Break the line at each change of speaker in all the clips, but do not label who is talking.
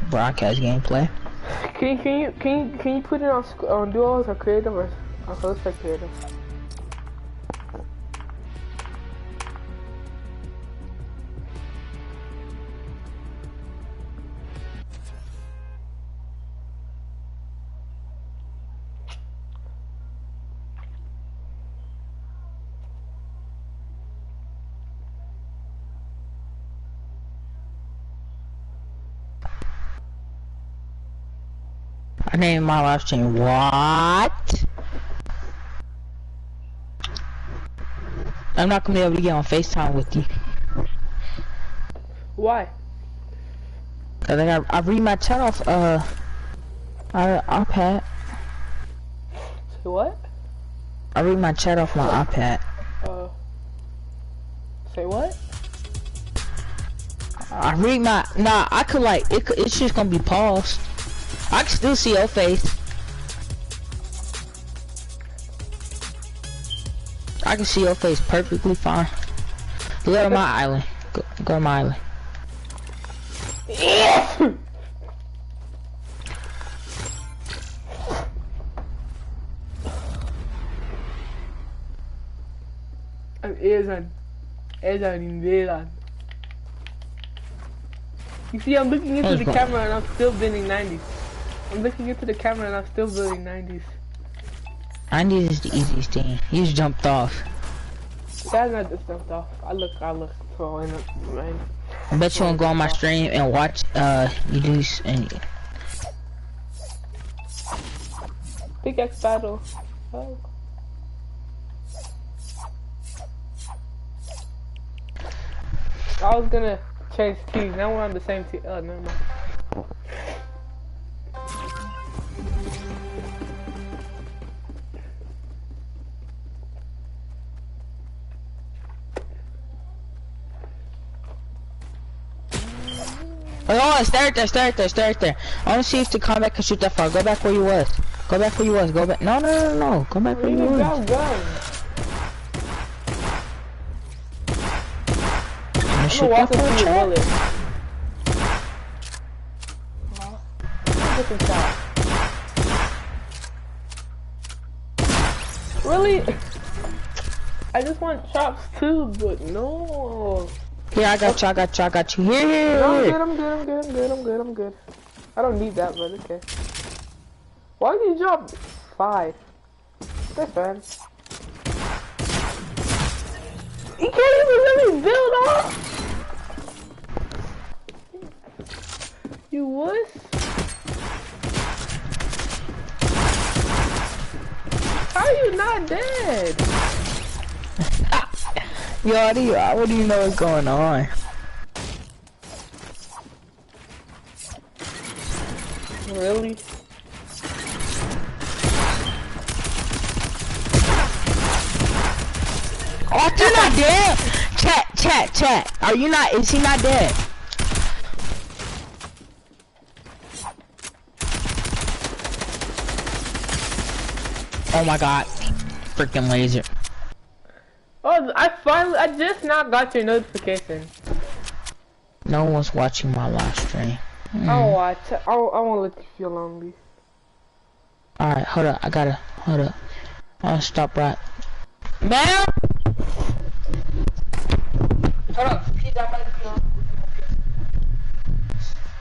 broadcast gameplay.
Can you put it on duos or creative or let's play creative?
I named my live stream what? I'm not gonna be able to get on FaceTime with you.
Why?
Cause I read my chat off iPad.
Say what?
I read my chat off my iPad.
Say what?
I read my I could like it's just gonna be paused. I can still see your face. I can see your face perfectly fine. Go to my island. Go to my island.
You see, I'm looking into the camera and I'm still building 90s. I'm looking into the camera and I'm still building 90s.
90s is the easiest thing. You just jumped off.
That's not just jumped off. I look so in it, man.
I bet you wanna go on my stream and watch you do and
Big X battle. Oh. I was gonna change teams. Now we're on the same team. Oh, never mind.
Oh, stay right there. I wanna see if the combat can shoot that far. Go back where you was. Go back. No. Go back where you was.
I'm gonna walk into your bullet. Really? I just want chops too, but no.
Here, I got you. Here.
No, I'm good. I don't need that, but okay. Why did you drop 5? That's fine. You can't even let me build off! You wuss? How are you not dead?
Yo, I don't even know what's going on.
Really?
Oh, you're not dead? Chat. Are you not? Is he not dead? Oh my god. Freaking laser.
Oh, I just now got your notification.
No one's watching my live stream.
I'll watch. I won't let you feel lonely.
Alright, hold up. I'll stop right. Man! Hold up. That might be on.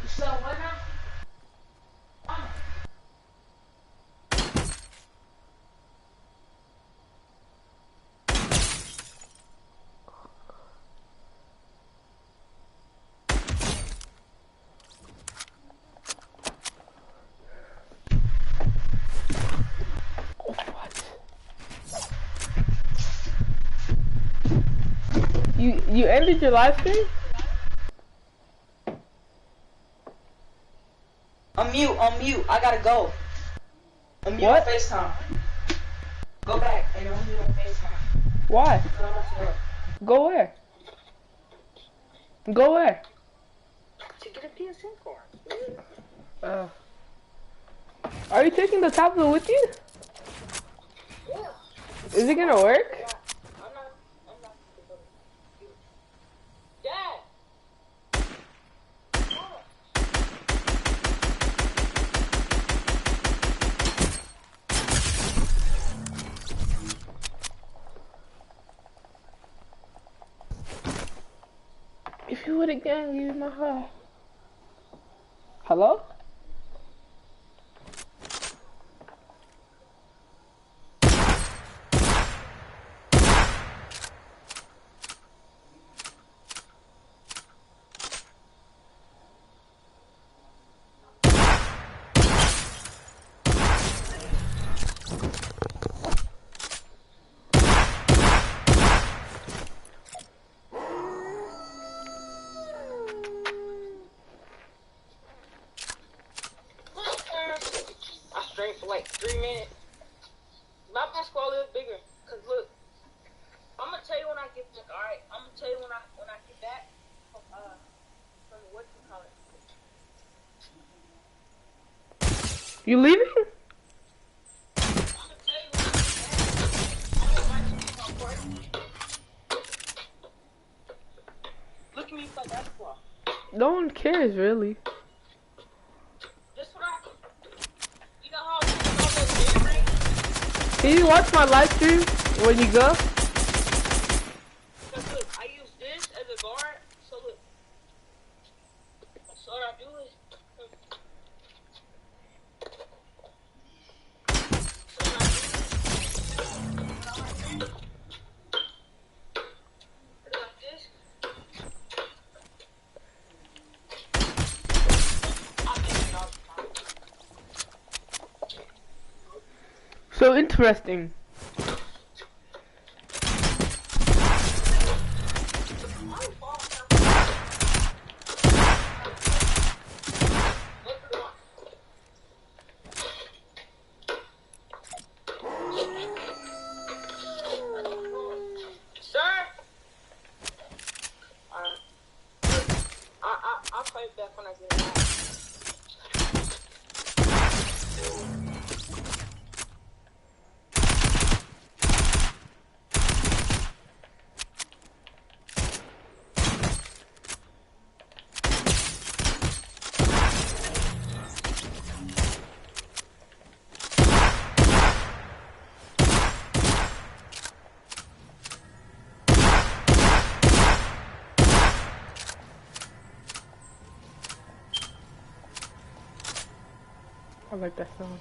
You said what now?
You ended your live stream?
I'm mute. I gotta go. I'm mute on FaceTime. Go back and I'm mute on FaceTime.
Why? Go where? Go where?
To get a PSN card.
Are you taking the tablet with you?
Yeah.
Is it gonna work?
Yeah. I'm not. Dad!
the gang, use my heart. Hello?
I strained for like 3 minutes. My squad a little bigger. Cause look, I'm gonna tell you when I get back. All right, I'm gonna tell you when I get back from what you call it.
You leaving?
I'm gonna tell you when I get back. I'm gonna watch you my party. Look at me play basketball.
No one cares, really.
Just what you know how I do all those game.
Can you watch my live stream when you go?
Cause look, I use this as a guard. So look, so what I do is, like this. I think it all the time.
So interesting.
Sir? I'll call you back when I get back.
I like that song.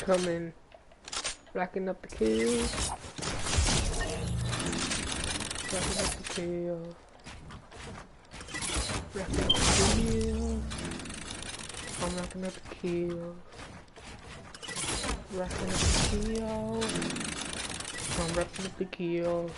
Coming. Racking up the kills. Racking up the kills. Racking up the kills. I'm racking up the kills. Racking up the kills. I'm racking up the kills.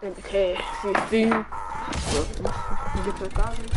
Okay, 15. Get to 1,000.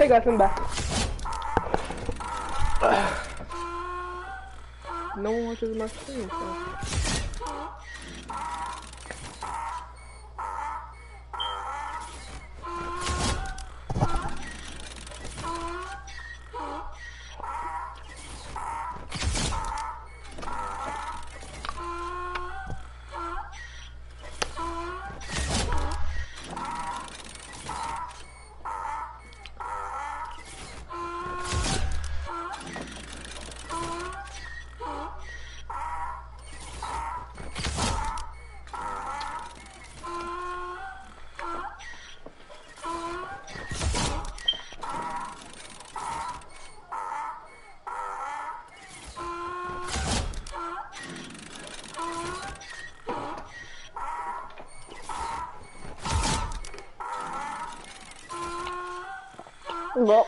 Hey guys, I'm back. No one watches my stream, so. Well.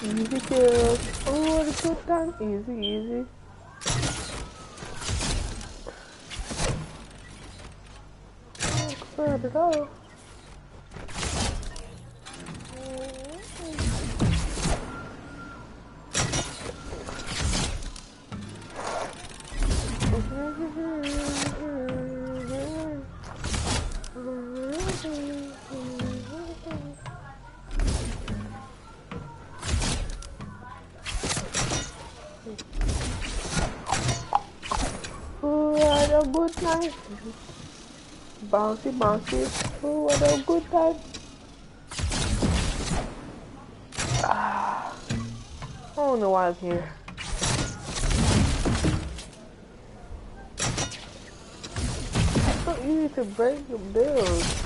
Easy kills. Oh, what a good time. Easy, easy. Not at all. Oh, what a good night. Bouncy, bouncy. Oh, what a good time. I don't know why I'm here. It's so easy to break your bills.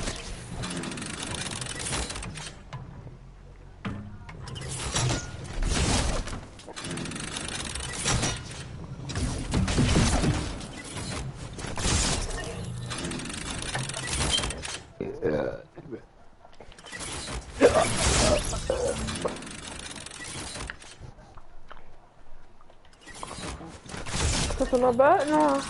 It's my butt now.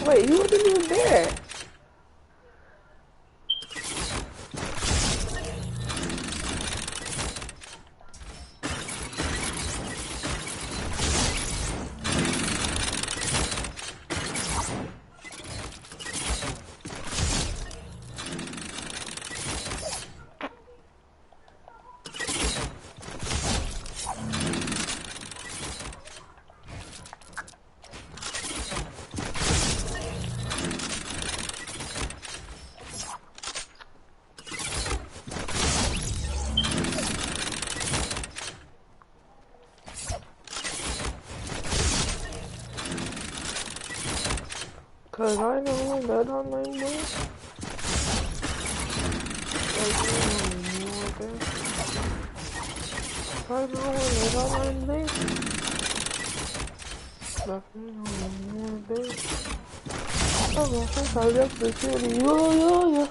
Wait, you wasn't even there. Cause I know that I'm my way. I know that I'm my way. I left the city, yeah.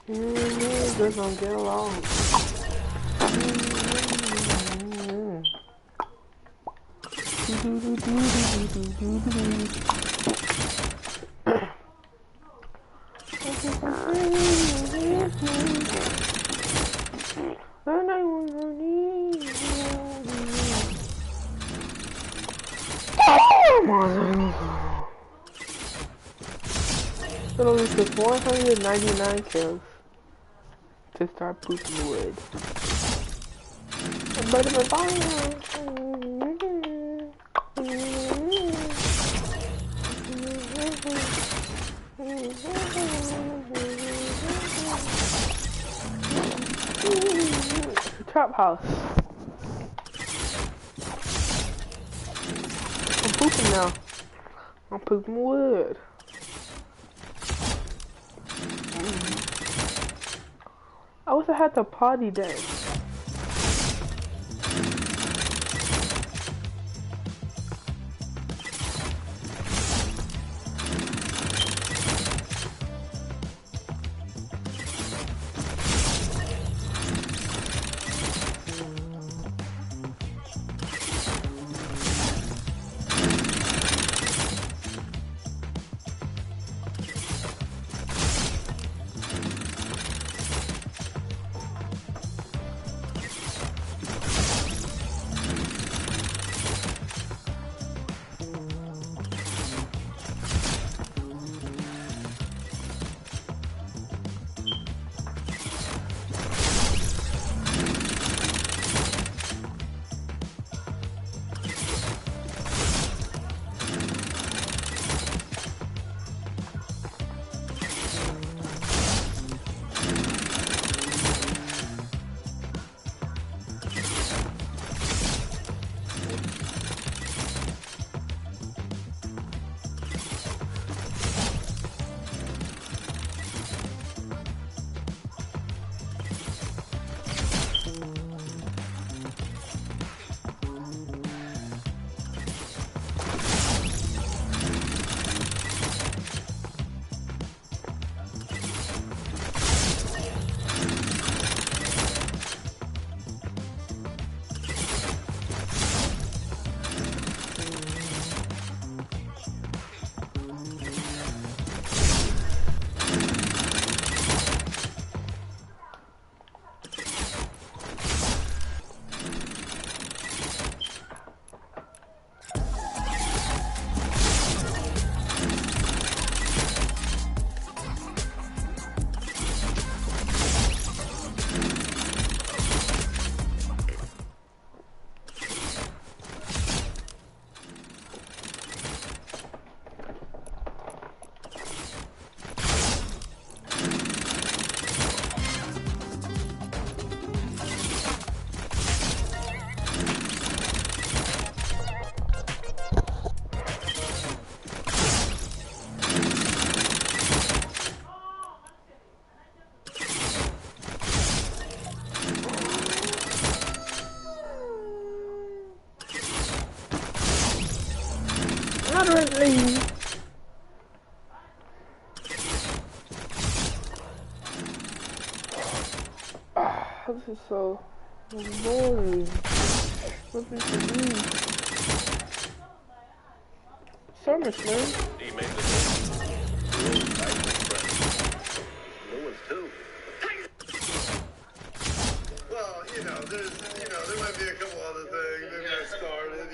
You and me just don't get along. And I wanna need it only took 199 kills to start pooping wood. Trap house. I'm pooping now. I'm pooping wood. I wish I had the party day. Moderately. This is so boring. Nothing to do. Service, man.
He made the real tight friend. Lewis too.
Well, there might be a couple other things that got started,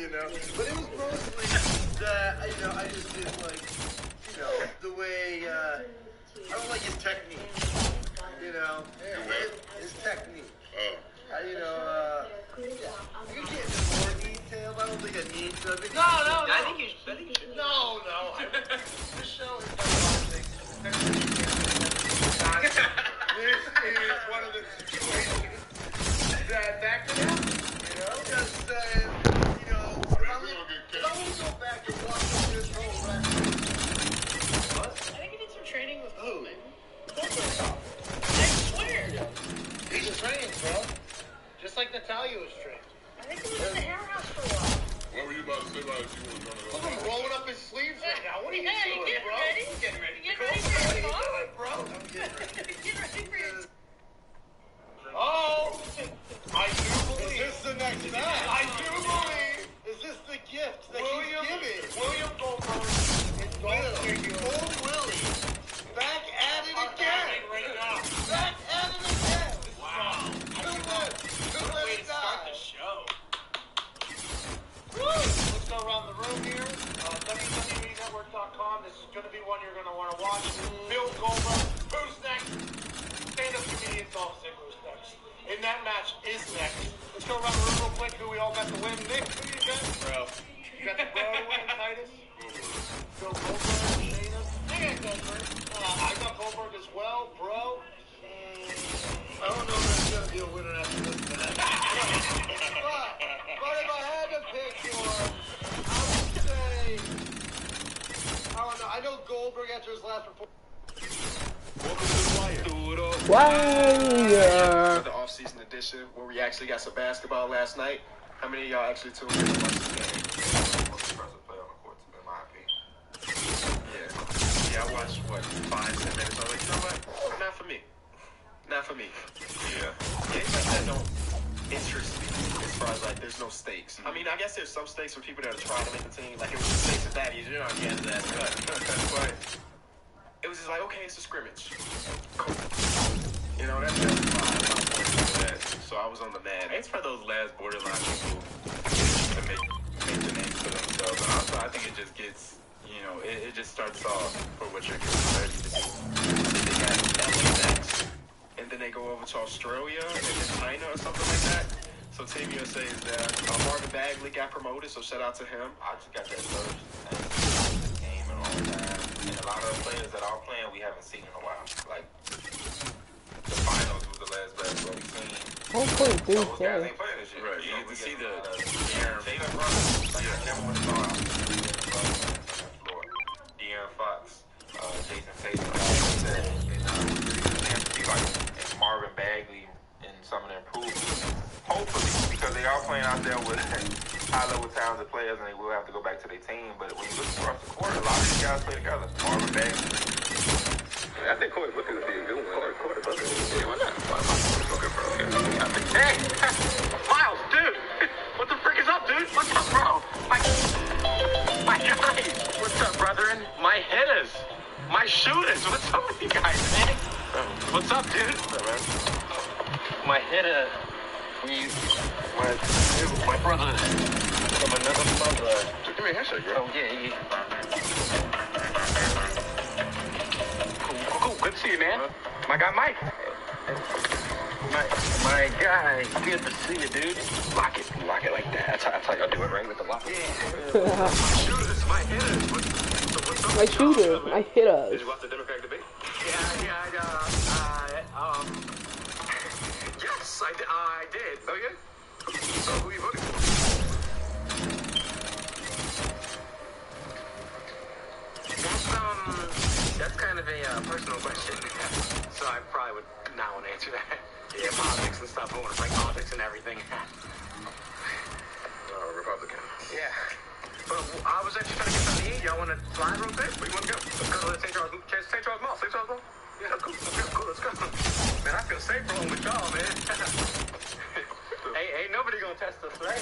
but it was mostly that, I just didn't like, the way, I don't like his technique, his technique.
Oh.
I could get into more detail, but I don't think I need to.
No, I think you should.
No. This show is This is one of the situations that could happen, Just saying, if I would go back and watch this whole record,
round. This is going to be one you're going to want to watch. Bill Goldberg. Who's next? Stand-up comedian Dolph Ziggler's next. In that match is next. Let's go around the room real quick. Who we all got to win? Nick, who do you got?
Bro.
You got the bro to win, Titus? Bill Goldberg, Shayna. I got Goldberg. I got Goldberg as well, bro.
I don't know if there's gonna be a winner after this match. but if I had to pick one, I would say, I don't know. I know Goldberg after his last report.
Welcome to the Wire.
Wire.
The off-season edition where we actually got some basketball last night. How many of y'all actually tuned in and watched the game? Most impressive player on the court, in my opinion. Yeah, I watched, 5-10 minutes. I was like, you know what? Not for me. Not for me. Yeah. Games like that don't interest me as far as, like, there's no stakes. I mean, I guess there's some stakes for people that are trying to make the team. Like, it was the stakes of that. You're not getting that cut. But it was just like, okay, it's a scrimmage. Cool. You know, that's my point of that. So I was on the mad. It's for those last borderline people to make the names for themselves. And also, I think it just gets, you know, it just starts off for what you're getting ready to do. They got LA next, and then they go over to Australia and then China or something like that. So Team USA is there. Marvin Bagley got promoted, so shout out to him. I just got that first game and all that. And a lot of the players that are playing, we haven't seen in a while. Like, the finals was the last basketball we've seen.
Whole point, dude.
Those guys ain't playing this shit. Right. You get to see the Jalen Brunson. Like, I never want to go out. De'Aaron Fox, Jason Tatum, and Marvin Bagley and some of the improvements. Hopefully, because they are playing out there with high-level talented players, and they will have to go back to their team. But when you look across the court, a lot of these guys play together. Marvin Bagley. I think Corey Booker would be a good one. Corey Booker. Yeah, why not? Hey, Miles, dude. What the frick is up, dude? What's up, bro? My guys. What's up, brethren? My hitters. My shooters. What's up with you guys, man? What's up, dude? What's up, man? My hitter. My brother from another mother. Give me a handshake, bro. Oh, yeah. Cool. Good to see you, man. My guy, Mike. My guy, good to see you, dude. Lock it like that. That's how y'all do it, right? With the lock. Yeah. My shooters, my hitters. What's up?
My shooters, my hitters.
Did you watch the Democratic debate? Yeah. Yes, I did. Oh, yeah? So who you voting for? That's kind of a personal question. So I probably would not want to answer that. Yeah, politics and stuff. I want to bring politics and everything. Republican. Yeah. But I was actually trying to get something to eat. Y'all want to slide real quick? Where you want to go? Let's go to the St. Charles Mall. St. Charles Mall? Yeah, cool. Let's go. Man, I feel safe rolling with y'all, man. Ain't nobody gonna test us, right?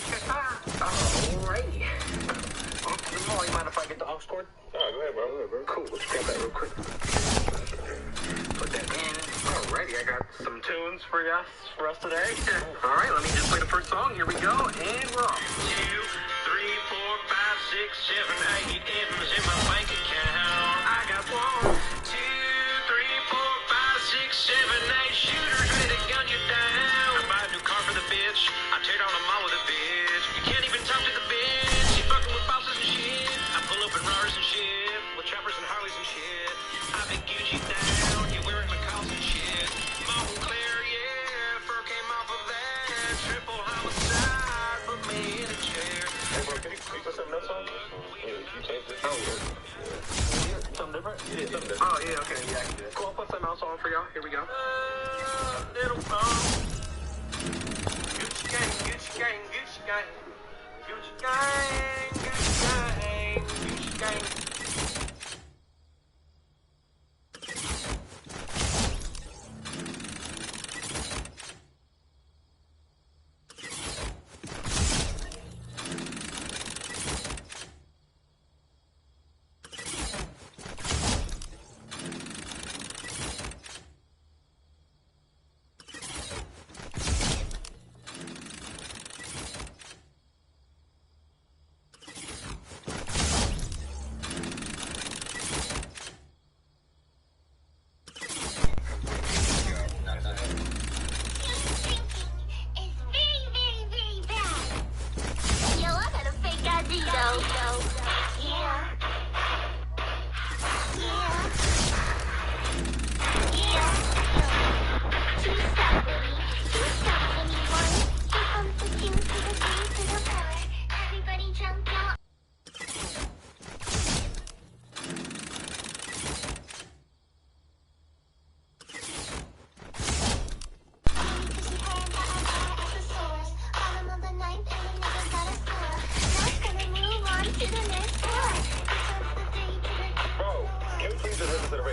Alrighty. The mall, you mind if I get the aux cord? Oh, go ahead, bro. Cool, let's grab that real quick. Put that in. Alrighty, I got some tunes for us today. Alright, let me just play the first song. Here we go, and we're off. 2, 3, 4, 5, 6, 7, 8 M's in my bank account. I got 1, 2, 3, 4, 5, 6, 7, 8 shooters ready to gun you down. I buy a new car for the bitch. I tear down a mall with a bitch. You can't even talk to the bitch. She fucking with bosses and shit. I pull up in Rars and shit. With choppers and Harleys and shit. I been Gucci down. You wearing Lacoste and shit. Montclair, yeah. Fur came off of that. Triple homicide. Put me in a chair. Hey, bro, can you put something else on? Yeah, you changed it? Oh, yeah. Something different? Yeah, something different. Oh, yeah, okay. Yeah, I can do that. Cool, I'll put something else on for y'all. Here we go. Little Gucci gang, Gucci gang, Gucci gang. Gucci gang, Gucci gang, Gucci gang.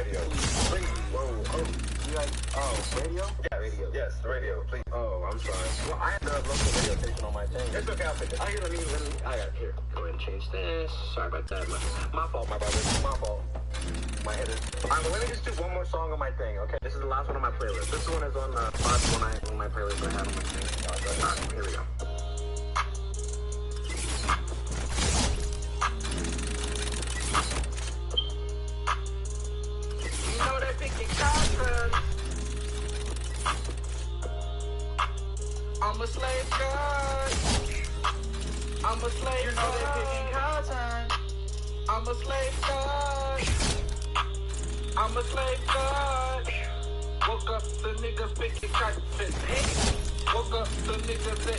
radio. Please. Whoa, oh, you guys, radio? Yeah, radio. Yes, the radio, please. Oh, I'm sorry. Well, I have the local radio station on my thing. It's okay, I'll fix it. Let me, I got it here. Go ahead and change this. Sorry about that. My fault, my brother. My fault. My head is. Alright, well, let me just do one more song on my thing, okay? This is the last one on my playlist. This one is on the last one on my playlist I have on my thing. Alright, here we go. You know they picking cotton. I'm a slave girl. I'm a slave. You know they picking cotton. I'm a slave girl. I'm a slave girl. Woke up, the niggas picking cotton. Woke up, the niggas at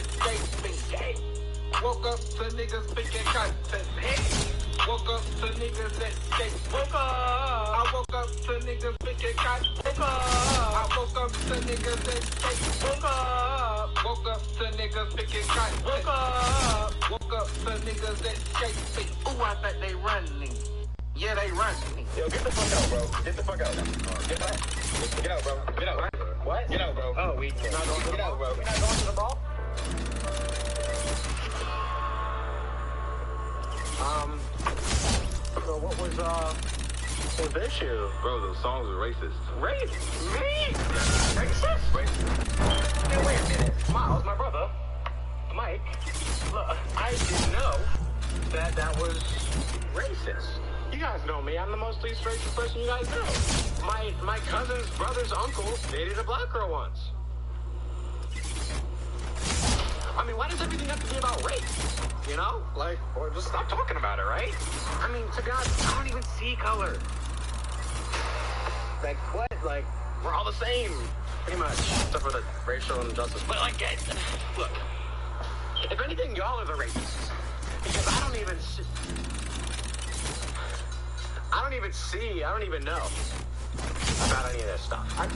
skate. Woke up, the niggas picking cotton. Woke up, the niggas at skate. Woke up. I woke up, the niggas picking cotton. Woke up. I woke up, the niggas at skate. Woke up. Woke up, the niggas picking cotton. Woke up. Woke up, the niggas at skate. Ooh, I bet they running. Yeah, they running. Yo, get the fuck out, bro. Get the fuck out. Get out. Get out, bro. Get out. What? Get out, bro. Oh, we not going to the ball, bro. We're not going to the ball. So what was the issue? Bro, those songs were racist. Racist? Me? Racist? Racist. Hey, wait a minute. Miles, my brother, Mike, look, I didn't know that was racist. You guys know me. I'm the most least racist person you guys know. My cousin's brother's uncle dated a black girl once. I mean, why does everything have to be about race? You know? Like, or just stop talking about it, right? I mean, to God, I don't even see color. Like, what? Like, we're all the same, pretty much, except for the racial injustice. But, like, look, if anything, y'all are the racists. Because I don't even know about any of this stuff. I'm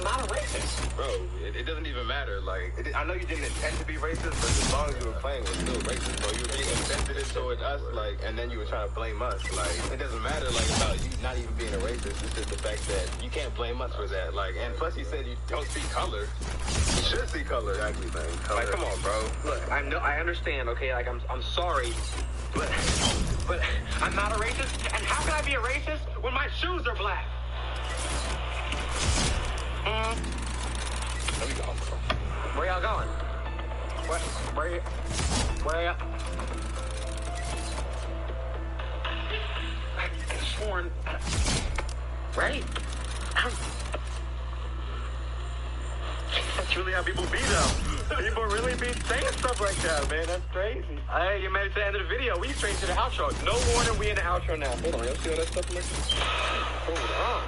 not a racist. Bro, it doesn't even matter. Like, I know you didn't intend to be racist, but the songs you were playing were still racist. So you were being insensitive towards us, like, and then you were trying to blame us. Like, it doesn't matter, like, about you not even being a racist. It's just the fact that you can't blame us for that. Like, and plus you said you don't see color. You should see color, actually, man. Color. Like, come on, bro. Look, I understand, okay? Like, I'm sorry, but I'm not a racist. And how can I be a racist when my shoes are black? There we go. Where y'all going? Where y'all? I sworn. Right? That's really how people be, though. People really be saying stuff like that, man. That's crazy. Hey, you made it to the end of the video. We straight to the outro. No warning, we in the outro now. Hold on, y'all see all that stuff like this? Hold on.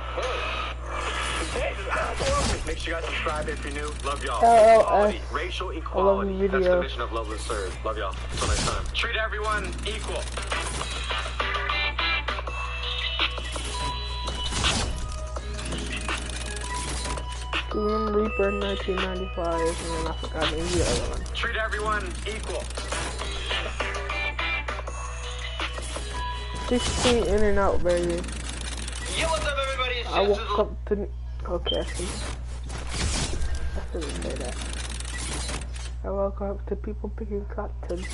Make sure you guys subscribe if you're new. Love y'all. Equality, racial equality. That's the mission of Love Will Serve. Love y'all. Until next time. Treat everyone equal.
Grim Reaper 1995, and then I forgot the other one.
Treat everyone equal.
16 in and out, baby.
Yo, what's up, everybody? It's
I woke up to... Okay, I shouldn't say that. I woke up to people picking cotton.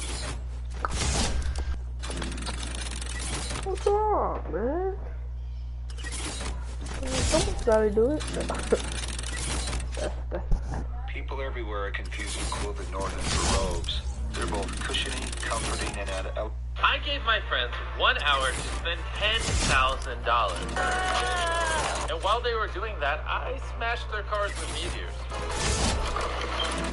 What's wrong, man? Someone's gotta do it.
People everywhere are confusing clothing ordinance for robes. They're both cushioning, comforting, and out.
I gave my friends 1 hour to spend $10,000. And while they were doing that, I smashed their cars with meteors.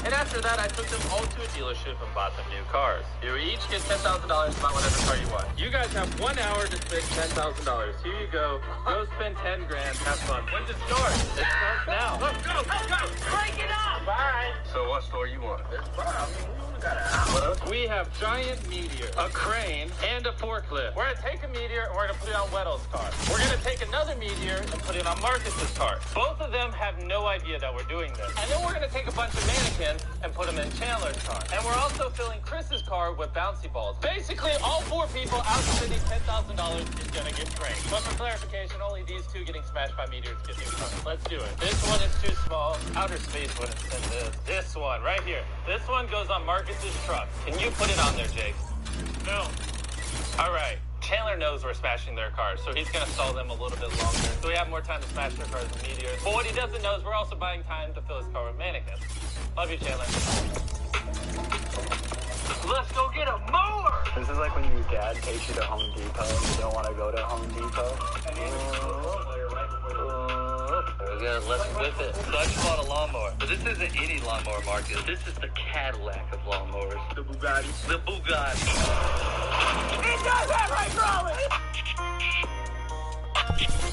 And after that, I took them all to a dealership and bought them new cars. You each get $10,000 to buy whatever car you want. You guys have 1 hour to spend $10,000. Here you go. Go spend 10 grand. Have fun. When's it start? It starts now. Let's go. Break it up. Bye.
So what store you want?
There's fun. I mean, we only got an hour. We have giant meteor, a crane, and a forklift. We're gonna take a meteor and we're gonna put it it on Weddle's car. We're gonna take another meteor and put it on Marcus's car. Both of them have no idea that we're doing this. And then we're gonna take a bunch of mannequins and put them in Chandler's car. And we're also filling Chris's car with bouncy balls. Basically, all 4 people out spending $10,000 is gonna get trained. But for clarification, only these 2 getting smashed by meteors get new cars. Let's do it. This one is too small. Outer space wouldn't send this. This one, right here. This one goes on Marcus's truck. Can you put it on there, Jake? No. All right. Chandler knows we're smashing their cars, so he's going to stall them a little bit longer, so we have more time to smash their cars with meteors. But what he doesn't know is we're also buying time to fill his car with mannequins. Love you, Chandler. Let's go get a mower!
This is like when your dad takes you to Home Depot and you don't want to go to Home Depot.
Let's whip it. So I just bought a lawnmower. But this isn't any lawnmower, Marcus. This is the Cadillac of lawnmowers. The Bugatti. The Bugatti. It does have hydraulics!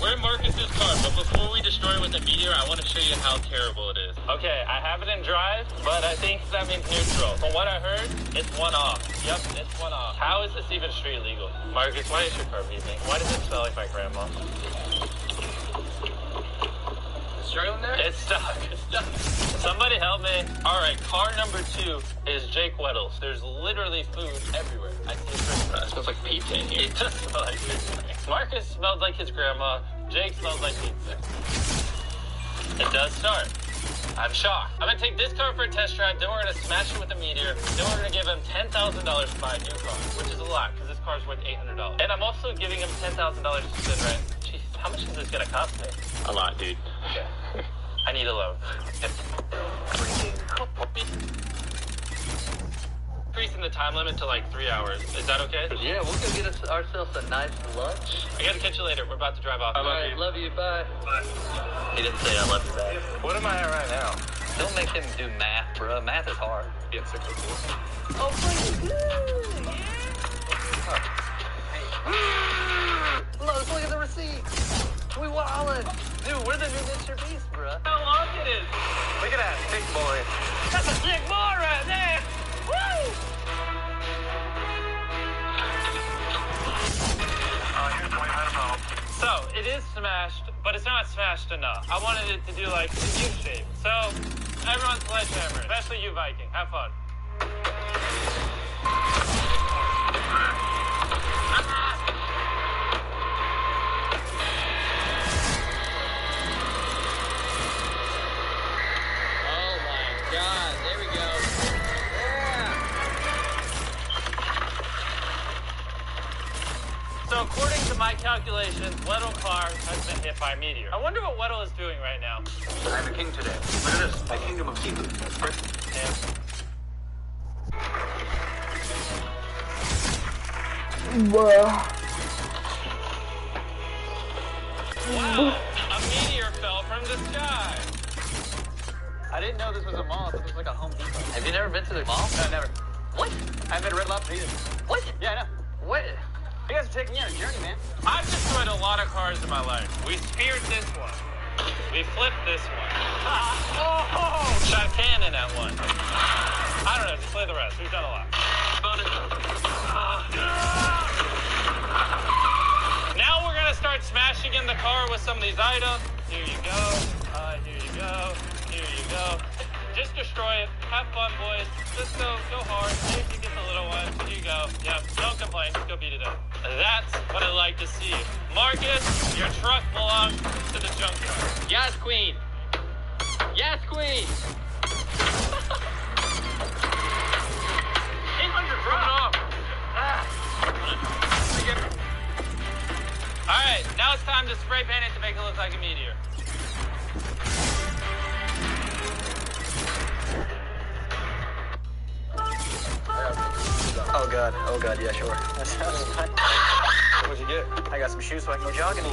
We're in Marcus's car, but before we destroy it with a meteor, I want to show you how terrible it is. Okay, I have it in drive, but I think that means neutral. From what I heard, it's 1 off. Yep, it's 1 off. How is this even street legal? Marcus, why is your car beeping? Why does it smell like my grandma? Struggling there? It's stuck. It's stuck. Somebody help me. All right, car number 2 is Jake Weddle's. There's literally food everywhere. I see it smells like pizza in here. It does smell like pizza. Marcus smells like his grandma. Jake smells like pizza. It does start. I'm shocked. I'm gonna take this car for a test drive, then we're gonna smash it with a meteor, then we're gonna give him $10,000 to buy a new car, which is a lot, because this car's worth $800. And I'm also giving him $10,000 to spend rent. Jeez, how much is this gonna cost me? A lot, dude. Okay. I need a loan. Increasing the time limit to like 3 hours. Is that okay?
Yeah, we'll go get ourselves a nice lunch.
I gotta catch you later. We're about to drive off.
Love you. Bye.
Bye. He didn't say I love you back. What am I at right now?
Don't make him do math, bro. Math is hard.
Get 604.
Oh, pretty good. Yeah. Look at the receipt. We wildin'. Dude, we're the new Mr. Beast, bro.
How long it is? Look at that thick boy. That's a thick boy right there. Woo! So, it is smashed, but it's not smashed enough. I wanted it to do like the U shape. So, everyone sledgehammer, especially you, Viking. Have fun.
Oh my God, there we go.
So according to my calculations, Weddle car has been hit by a meteor. I wonder what Weddle is doing right now.
I'm a king today. Look at this. My kingdom of seafood.
Yeah. Wow, a meteor fell from the sky.
I didn't know this was a mall. This was like a Home Depot. Have you never been to the mall?
No, never.
What?
I haven't been to Red Lobster either.
What?
Yeah, I know.
What?
You guys are taking me on a journey, man.
I've destroyed a lot of cars in my life. We speared this one. We flipped this one. Oh! Shot cannon at one. I don't know, just play the rest. We've done a lot. Now we're gonna start smashing in the car with some of these items. Here you go. Here you go. Here you go. Just destroy it. Have fun, boys. Just go hard. Maybe you get the little one. Here you go. Yep. Don't complain. Just go beat it up. That's what I like to see. Marcus, your truck belongs to the junkyard.
Yes, Queen. Yes, Queen.
800 coming off. All right, now it's time to spray paint it to make it look like a meteor.
Oh god, yeah, sure. That sounds fun. What'd you get? I got some shoes so I can go jogging.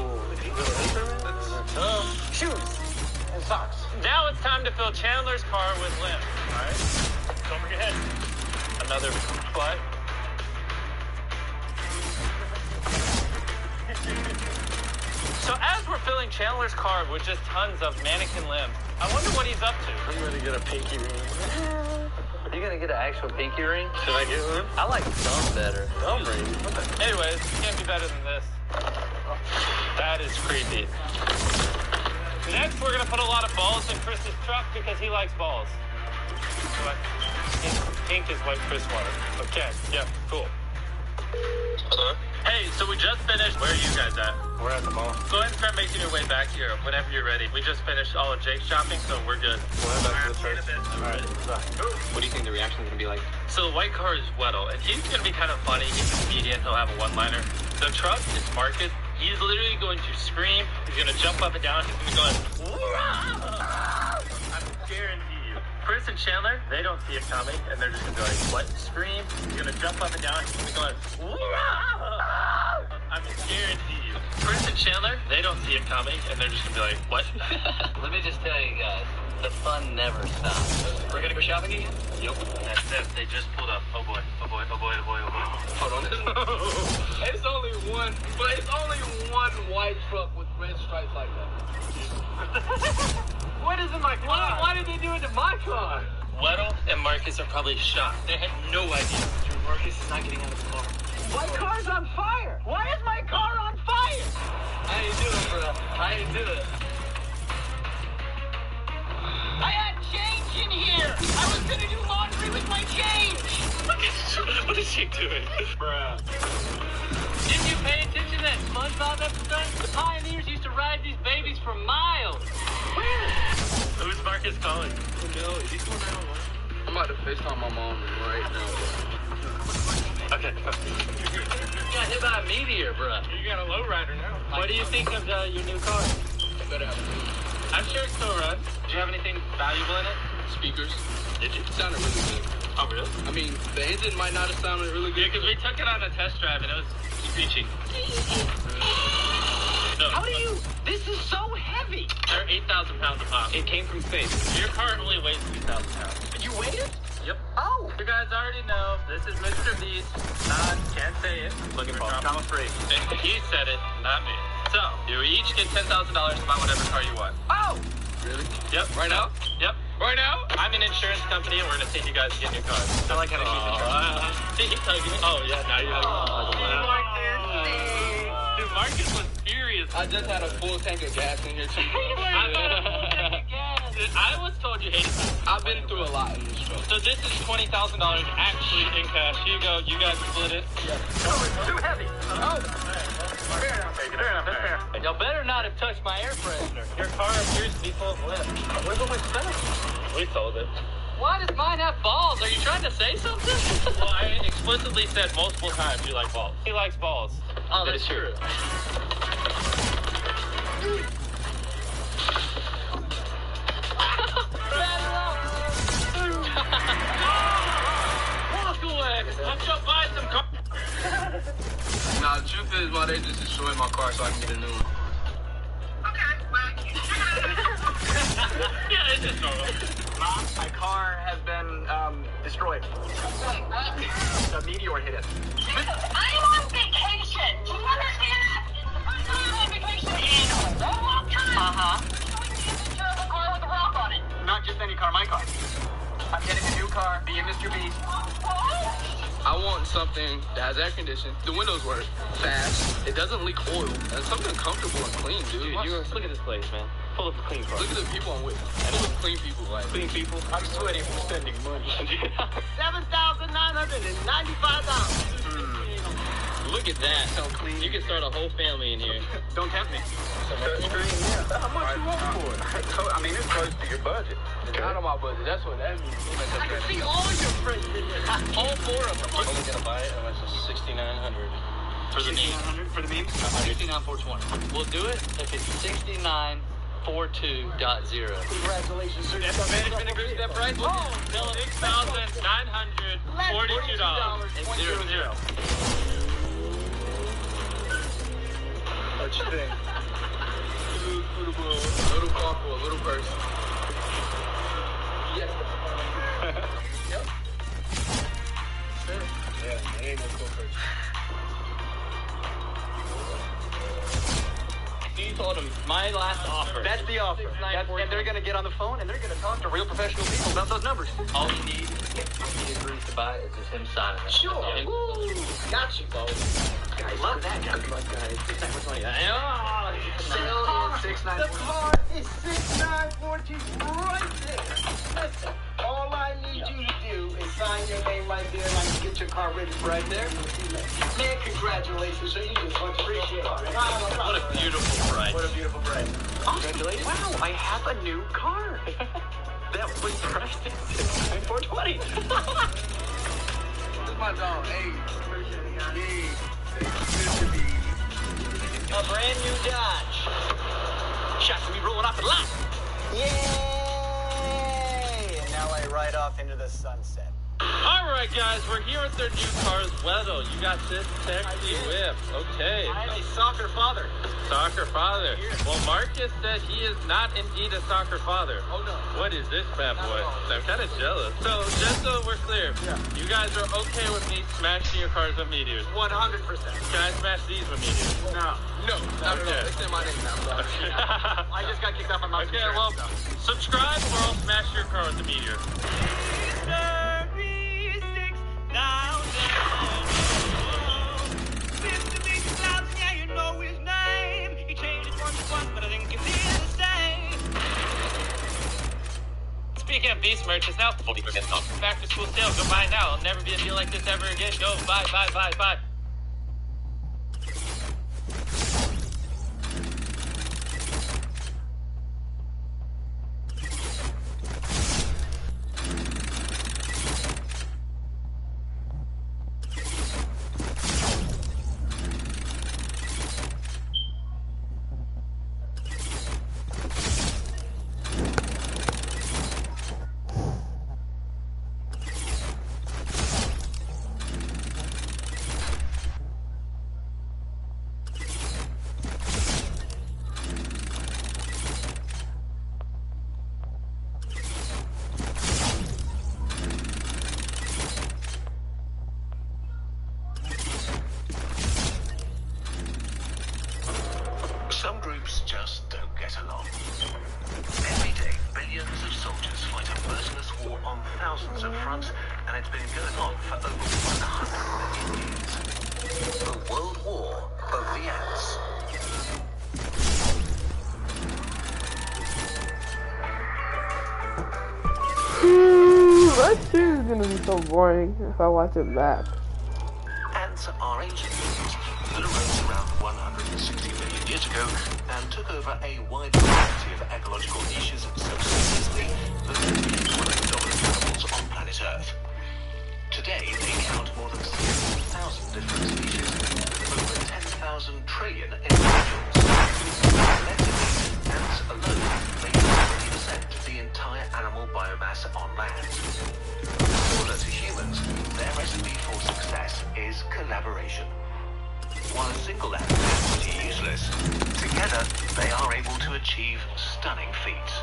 Shoes and socks.
Now it's time to fill Chandler's car with limbs. All right, don't forget another butt. So as we're filling Chandler's car with just tons of mannequin limbs, I wonder what he's up to.
I'm gonna get a pinky ring. Are you gonna get an actual pinky ring?
Should I get one?
I like thumb better.
Thumb ring? Anyways, it can't be better than this. That is creepy. Next, we're gonna put a lot of balls in Chris's truck because he likes balls. What? Pink is what Chris wanted. Okay, yeah, cool.
Hello?
Hey, so we just finished. Where are you guys at?
We're at the mall.
Go ahead and start making your way back here whenever you're ready. We just finished all of Jake's shopping, so we're good.
We'll head back to the church.
Alright.
What do you think the reaction is going to be like?
So the white car is Weddle, and he's gonna be kind of funny. He's a comedian. He'll have a one-liner. The truck is Marcus. He's literally going to scream. He's gonna jump up and down. He's gonna go like, I guarantee you. Chris and Chandler, they don't see it coming, and they're just gonna be like, what? Scream. He's gonna jump up and down. He's gonna go like, I guarantee you. Chris and Chandler, they don't see it coming, and they're just gonna be like, what?
Let me just tell you guys, the fun never stops. We're gonna go shopping again?
Yep. That's it. They just pulled up. Oh boy. Oh boy. Oh boy. Oh boy. Oh boy.
Hold on.
It's only one white truck with red stripes like that.
What is in my car? Why did they do it to my car?
Weddle and Marcus are probably shocked. They had no idea.
Marcus is not getting out of the car. My car's on fire! Why is my car on fire? I ain't do it, bro. I ain't do it. I had change in here! I was gonna do laundry with my change!
What is she doing? Bruh.
Didn't you pay attention to that SpongeBob episode? The pioneers used to ride these babies for miles. Where?
Who's Marcus calling?
No, is he calling 911? I'm about to FaceTime my mom right now.
Okay.
You got hit by a meteor, bro.
You got a lowrider now.
What do you think of your new car?
Better have it.
I'm sure it still runs. Do you have anything valuable in it?
Speakers.
Did you?
It sounded really good.
Oh, really?
I mean, the engine might not have sounded really
Yeah,
good.
because we took it on a test drive and it was screeching. No.
How do you? This is so heavy.
They're 8,000 pounds a pop.
It came from space.
Your car only weighs 2,000 pounds.
You weighed it?
Yep.
Oh.
You guys already know, this is Mr. Beast. Can't say it.
Looking for drama free.
He said it, not me. So, you each get $10,000 to buy whatever car you want.
Oh.
Really?
Yep.
Right now?
Yep.
Right now?
I'm an insurance company and we're gonna take you guys to get new cars.
I like how they keep the truck.
See, he's hugging me. Oh, yeah, now you're hugging me. Dude, Marcus was furious.
I just had a full tank of gas in here, too.
I was told you hated me.
I've been through a lot in this truck.
So this is $20,000 actually in cash. Here you go. You guys split it.
Oh, it's too heavy. Oh.
Fair enough. That's fair.
Y'all better not have touched my air freshener.
Your car appears to be full of lead.
Where's all my stuff?
We sold it.
Why does mine have balls? Are you trying to say something?
Well, I explicitly said multiple times you like balls. He likes balls.
Oh, that's true.
Walk away. I'm gonna buy some cars.
Nah, the truth is, why they just destroyed my car so I can get a new one.
Yeah, it's just normal.
Mom, my car has been destroyed. A meteor hit it.
I'm on vacation. Do you understand that? It's the first time I'm on vacation in a long time.
Uh-huh.
You have a car with a rock on it.
Not just any car, my car. I'm getting a new car, being Mr. Beast.
I want something that has air conditioning. The windows work fast. It doesn't leak oil. And something comfortable and clean, dude.
Look at this place, man. Full of clean cars.
Look at the people I'm with. Full of clean people, like.
Clean people.
I'm sweating from spending money.
$7,995.
Look at that.
So clean.
You can start a whole family in here.
Don't tempt me.
How much you want for it?
I mean, it's close to your budget.
It's not on my budget. That's what that means.
I can see all your friends in here.
All four of them.
I'm only gonna buy it unless it's $6,900 for the name.
6,900 for the meme? 69,420. We'll do it if it's 6942.0.
Congratulations, sir.
That's management agrees that price.
Oh,
$6,942.00.
What you think? A little car for a little person. Yes. Yep. Yeah, it ain't no cool person.
You told them my last offer. That's the offer. And they're going to get on the phone and they're going to talk to real professional people about those numbers. All you need, if he agrees to buy it, is just him signing it.
Sure. Woo. Got you, Bo.
I love that guy.
Like, it's not much money.
The car is 6914 right there. Listen, all I need you to do is sign your name right there and I can get your car ready right there. Man, congratulations. So you just want to appreciate it.
What a beautiful bride.
What a beautiful bride.
Congratulations. Wow, I have a new car. That was priced at $6,420.
This is my dog. Hey,
A brand new Dodge. Shots of me rolling off the lot. Yay! And now I ride off into the sunset.
Alright guys, we're here with their new car as well. You got this sexy whip. Okay.
I'm a soccer father.
Soccer father. Well, Marcus said he is not indeed a soccer father.
Oh no.
What is this bad boy? I'm kind of jealous. So, just so we're clear, you guys are okay with me smashing your cars with meteors?
100%.
Can I smash these with meteors?
No.
No, not at all.
It's in my name now. So. I just got kicked off my mom's
Okay, well, subscribe or I'll smash your car with the meteor. Speaking of Beast merch, it's now 40% off. Back to school sale. Go buy now. It'll never be a deal like this ever again. Go buy, buy, buy, buy.
Some groups just don't get along. Every day, billions of soldiers fight a merciless war on thousands of fronts, and it's been going on for over 100 million years. The World War of the Ants.
That shit is gonna be so boring if I watch it back.
Ants are ancient beings that arose around 160 million years ago and took over a wide variety of ecological niches so seamlessly that they became one of the dominant animals on planet Earth. Today, they count more than 60,000 different species with over 10,000 trillion individuals. Collectively, ants alone make 20% of the entire animal biomass on land. Similar to humans, their recipe for success is collaboration. While a single ant is pretty useless, together they are able to achieve stunning feats.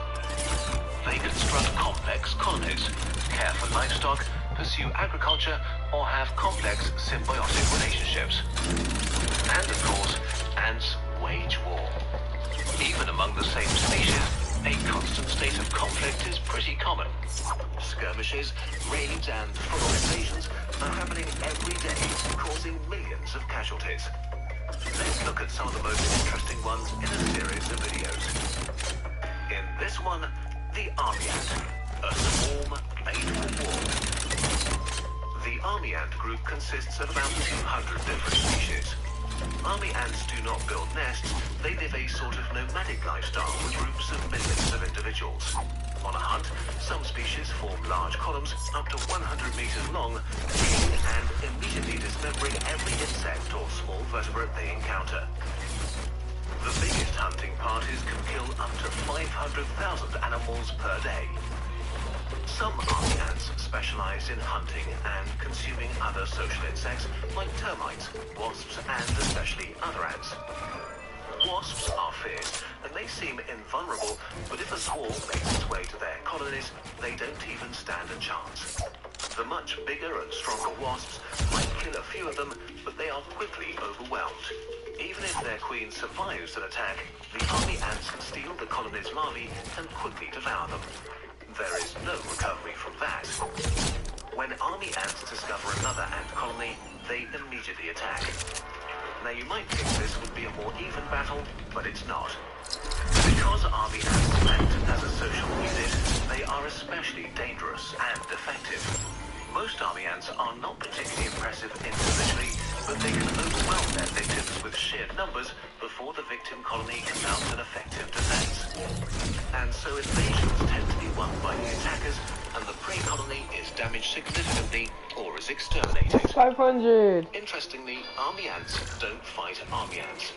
They construct complex colonies, care for livestock, pursue agriculture, or have complex symbiotic relationships. And of course, ants wage war. Even among the same species, a constant state of conflict is pretty common. Skirmishes, raids, and full-on invasions are happening every day, causing millions of casualties. Let's look at some of the most interesting ones in a series of videos. In this one, the army ant, a swarm made for war. The army ant group consists of about 200 different species. Army ants do not build nests, they live a sort of nomadic lifestyle with groups of millions of individuals. On a hunt, some species form large columns up to 100 meters long, killing and immediately dismembering every insect or small vertebrate they encounter. The biggest hunting parties can kill up to 500,000 animals per day. Some army ants specialize in hunting and consuming other social insects like termites, wasps, and especially other ants. Wasps are fierce, and they seem invulnerable, but if a swarm makes its way to their colonies, they don't even stand a chance. The much bigger and stronger wasps might kill a few of them, but they are quickly overwhelmed. Even if their queen survives an attack, the army ants steal the colony's larvae and quickly devour them. There is no recovery from that. When army ants discover another ant colony, they immediately attack. Now you might think this would be a more even battle, but it's not. Because army ants act as a social unit, they are especially dangerous and effective. Most army ants are not particularly impressive individually, but they can overwhelm their victims with sheer numbers before the victim colony can mount an effective defense. And so invasions tend to be won by the attackers, and the prey colony is damaged significantly or is exterminated.
500!
Interestingly, army ants don't fight army ants.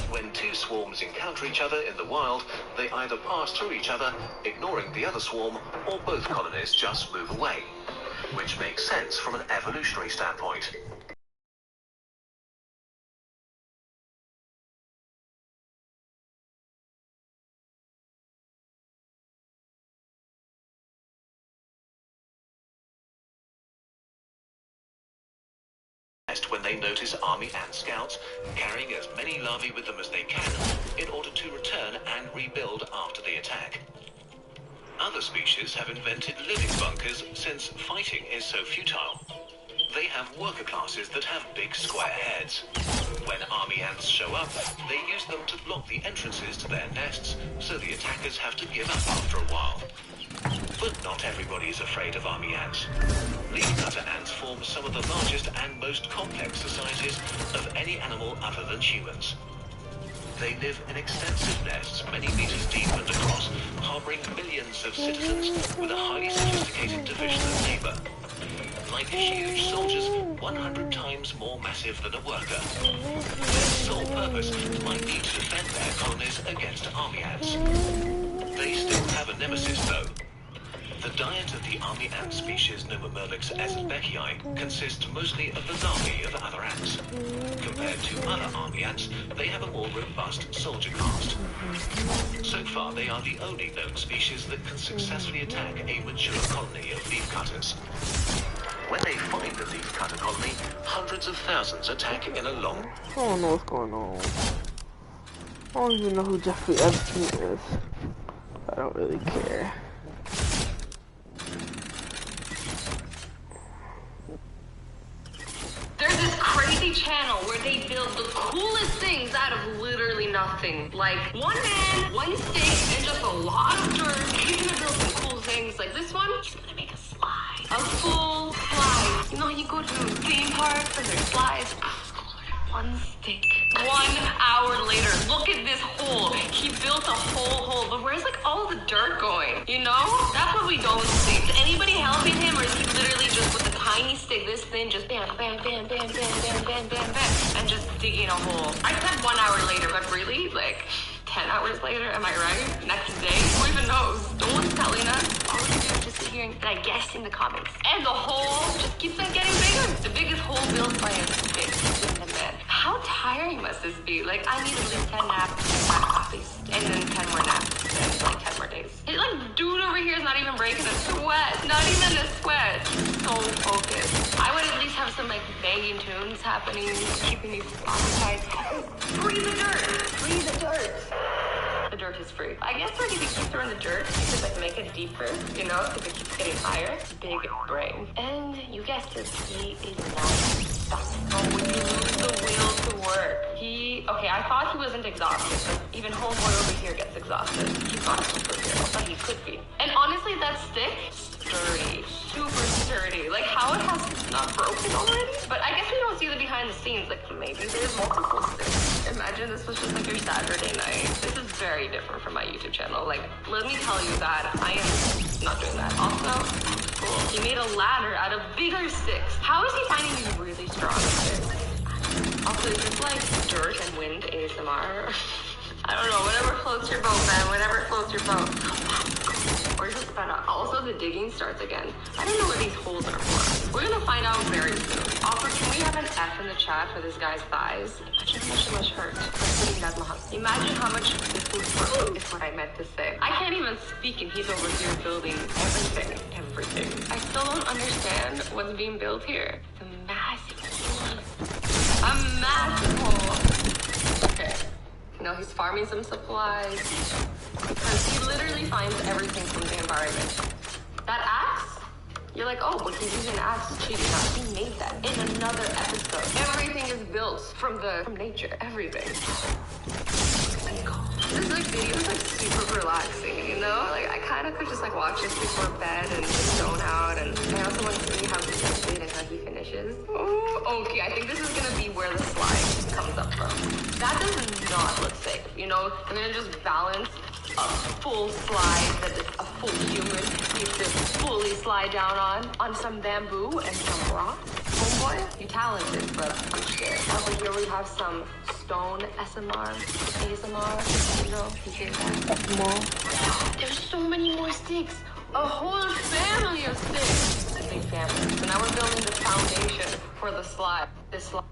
When two swarms encounter each other in the wild, they either pass through each other, ignoring the other swarm, or both colonies just move away. Which makes sense from an evolutionary standpoint. When they notice army ant scouts carrying as many larvae with them as they can in order to return and rebuild after the attack. Other species have invented living bunkers since fighting is so futile. They have worker classes that have big square heads. When army ants show up, they use them to block the entrances to their nests, so the attackers have to give up after a while. But not everybody is afraid of army ants. Leafcutter ants form some of the largest and most complex societies of any animal other than humans. They live in extensive nests many meters deep and across, harboring millions of citizens with a highly sophisticated division of labor. Like huge soldiers, 100 times more massive than a worker. Their sole purpose might be to defend their colonies against army ants. They still have a nemesis, though. The diet of the army ant species Nomomyrmex esbekii consists mostly of the larvae of other ants. Compared to other army ants, they have a more robust soldier caste. So far, they are the only known species that can successfully attack a mature colony of leafcutters. When they find a leafcutter colony, hundreds of thousands attack in a long...
I don't know what's going on. I don't even know who Jeffrey Epstein is. I don't really care.
There's this crazy channel where they build the coolest things out of literally nothing. Like, one man, one stick, and just a lot of dirt. He's gonna build some cool things. Like this one, he's gonna make a slide. A full slide. You know, you go to theme parks and there's slides. One stick. 1 hour later, look at this hole. He built a whole hole, but where's like all the dirt going? You know? That's what we don't see. Is anybody helping him, or is he literally just with a tiny stick, this thing, just bam, bam, bam, bam, bam, bam, bam, bam, bam, and just digging a hole? I said 1 hour later, but really, like 10 hours later, am I right? Next day? Who even knows? No one's telling us. All we can do is just sit here and I guess in the comments. And the hole just keeps on getting bigger. The biggest hole built by a stick. Man. How tiring must this be? Like, I need at least 10 naps at least. And then 10 more naps. And like 10 more days. It's like, dude over here is not even breaking a sweat. Not even a sweat. So focused. I would at least have some like banging tunes happening, keeping you occupied. Free the dirt. Free the dirt. The dirt is free. I guess like if you keep throwing the dirt, you could like make it deeper, you know, because it keeps getting higher. Big brain. And you guessed it, he is not stuck. Oh, when you lose the will to work. Okay, I thought he wasn't exhausted, but even homeboy over here gets exhausted. He's not a superhero, but he could be. And honestly, that stick, sturdy, super sturdy. Like how it has not broken already. But I guess we don't see the behind the scenes. Like maybe there's multiple sticks. Imagine this was just like your Saturday night. This is very different from my YouTube channel. Like, let me tell you that I am not doing that. Also, cool. He made a ladder out of bigger sticks. How is he finding these really strong sticks? Also, is this like dirt and wind ASMR? I don't know, whatever floats your boat, man. Whatever floats your boat. Or just better. Also, the digging starts again. I don't know what these holes are for. We're gonna find out very soon. Also, can we have an F in the chat for this guy's thighs? Imagine how much hurt. Imagine how much this would hurt, is what I meant to say. I can't even speak and he's over here building everything. Everything. I still don't understand what's being built here. The massive hole. A massive hole. Okay. No, he's farming some supplies. Because he literally finds everything from the environment. That axe? You're like, oh, but he's using an axe to cheat. No, he made that in another episode. Everything is built from nature. Everything. This like video is like super relaxing, you know? Like, I kind of could just, like, watch this before bed and just zone out, and I also want to see how he does it and how he finishes. Oh, okay, I think this is gonna be where the slide comes up from. That does not look safe, you know? I'm gonna just balance a full slide that is a full human needs to fully slide down on some bamboo and some rock. Homeboy, you talented, but I'm scared. Also, here we have some stone ASMR, you know, you hear that? There's so many more sticks. A whole family of sticks. It's a big family. So now we're building the foundation for the slide. This slide.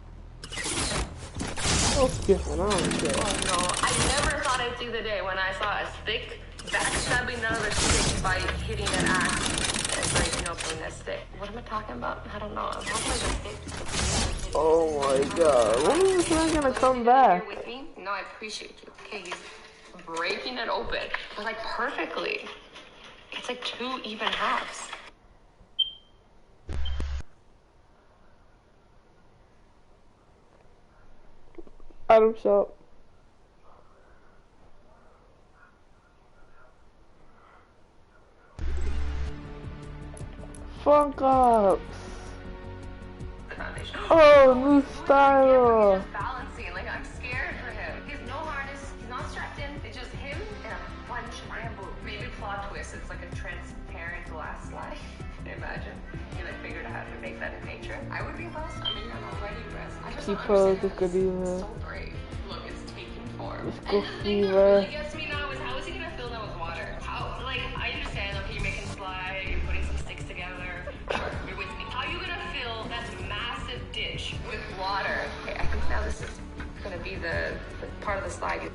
Oh, different. I don't care.
Oh no, I never thought I'd see the day when I saw a stick backstabbing another stick by hitting an axe and breaking open a stick. What am I talking about? I don't know. I'm talking about a stick.
Oh my god. When is this man gonna come back?
With me? No, I appreciate you. Okay, he's breaking it open, but like perfectly. It's like 2 even halves.
Item shop. Funk ups. Oh, new style.
He's balancing. Like, I'm scared for him. He has no harness. He's not strapped in. It's just him and a bunch of bamboo. Maybe plot twist. It's like a transparent glass slide. Can you imagine? You like figured out how to make that in nature. I would be impressed. I mean, I'm already impressed. I just don't understand. So brave. Look, it's taking form.
Let's go fever.
What really gets me now is how is he gonna fill that with water? How? Like, I understand. Okay, you're making slide. You're putting some sticks together. Sure, you're with me. How are you gonna fill that massive dish with water? Okay, I think now this is gonna be the part of the slide.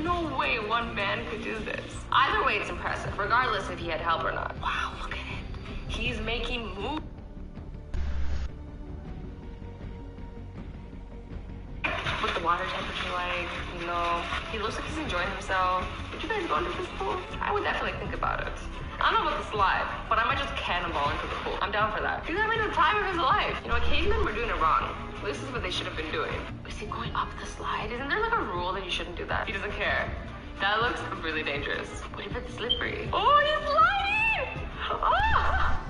No way one man could do this. Either way, it's impressive, regardless if he had help or not. Wow, look at it. He's making moves. What's the water temperature like? You know, he looks like he's enjoying himself. Would you guys go into this pool? I would definitely think about it. I don't know about the slide, but I might just cannonball into the pool. I'm down for that. He's having the time of his life. You know, cavemen were doing it wrong. This is what they should have been doing. Is he going up the slide? Isn't there like a rule that you shouldn't do that? He doesn't care. That looks really dangerous. What if it's slippery? Oh, he's sliding! Oh!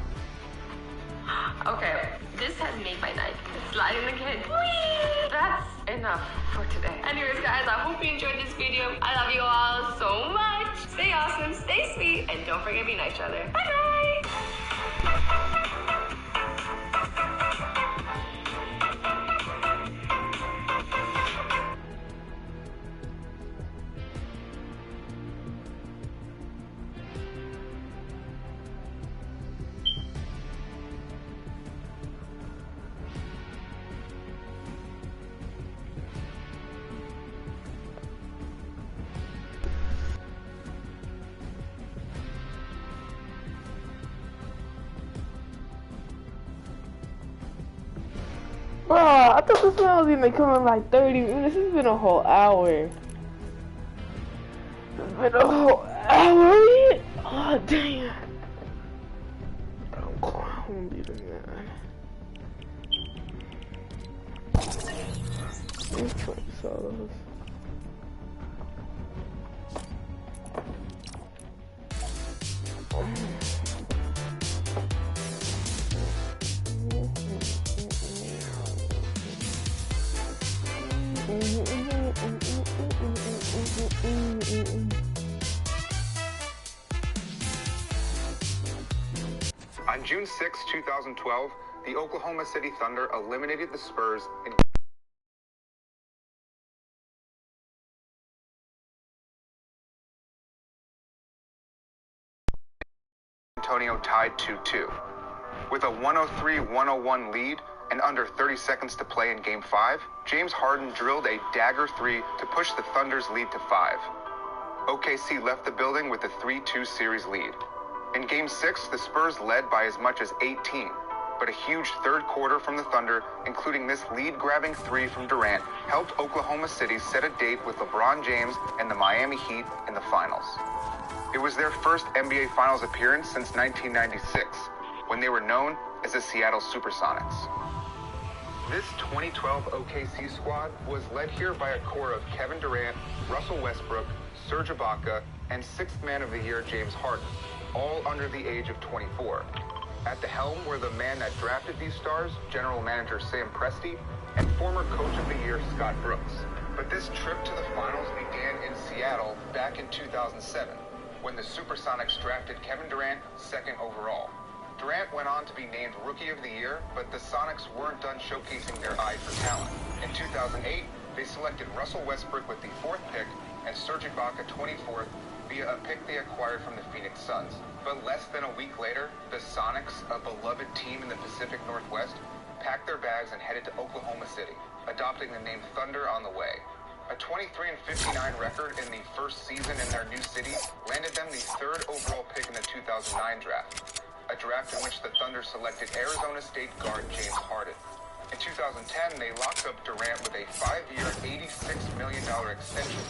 Okay, this has made my night. Sliding the kid. Whee! That's enough for today. Anyways, guys, I hope you enjoyed this video. I love you all so much. Stay awesome, stay sweet, and don't forget to be nice to each other. Bye-bye!
Bro, I thought this one was gonna come in like 30 minutes. It's been a whole hour. It's been a whole hour. Oh, damn. I'm gonna be the man. Let's try solos.
On June 6, 2012, the Oklahoma City Thunder eliminated the Spurs in Antonio tied 2-2. With a 103-101 lead and under 30 seconds to play in Game 5, James Harden drilled a dagger 3 to push the Thunder's lead to 5. OKC left the building with a 3-2 series lead. In Game 6, the Spurs led by as much as 18, but a huge third quarter from the Thunder, including this lead-grabbing 3 from Durant, helped Oklahoma City set a date with LeBron James and the Miami Heat in the finals. It was their first NBA Finals appearance since 1996, when they were known as the Seattle Supersonics. This 2012 OKC squad was led here by a core of Kevin Durant, Russell Westbrook, Serge Ibaka, and sixth man of the year James Harden, all under the age of 24. At the helm were the man that drafted these stars, general manager Sam Presti, and former coach of the year Scott Brooks. But this trip to the finals began in Seattle back in 2007, when the Supersonics drafted Kevin Durant second overall. Durant went on to be named Rookie of the Year, but the Sonics weren't done showcasing their eye for talent. In 2008, they selected Russell Westbrook with the 4th pick and Serge Ibaka 24th via a pick they acquired from the Phoenix Suns. But less than a week later, the Sonics, a beloved team in the Pacific Northwest, packed their bags and headed to Oklahoma City, adopting the name Thunder on the way. A 23-59 record in the first season in their new city landed them the 3rd overall pick in the 2009 draft. A draft in which the Thunder selected Arizona State guard James Harden. In 2010, they locked up Durant with a 5-year, $86 million extension.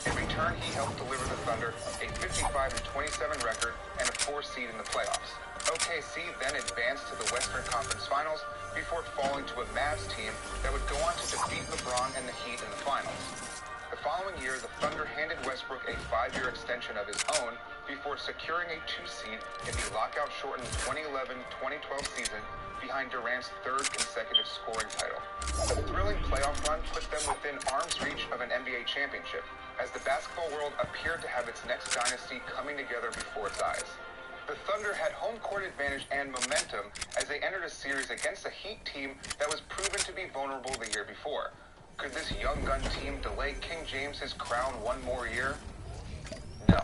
In return, he helped deliver the Thunder a 55-27 record and a 4 seed in the playoffs. OKC then advanced to the Western Conference Finals before falling to a Mavs team that would go on to defeat LeBron and the Heat in the finals. The following year, the Thunder handed Westbrook a 5-year extension of his own before securing a 2 seed in the lockout-shortened 2011-2012 season behind Durant's 3rd consecutive scoring title. The thrilling playoff run put them within arm's reach of an NBA championship, as the basketball world appeared to have its next dynasty coming together before its eyes. The Thunder had home court advantage and momentum as they entered a series against a Heat team that was proven to be vulnerable the year before. Could this young gun team delay King James his crown one more year? No.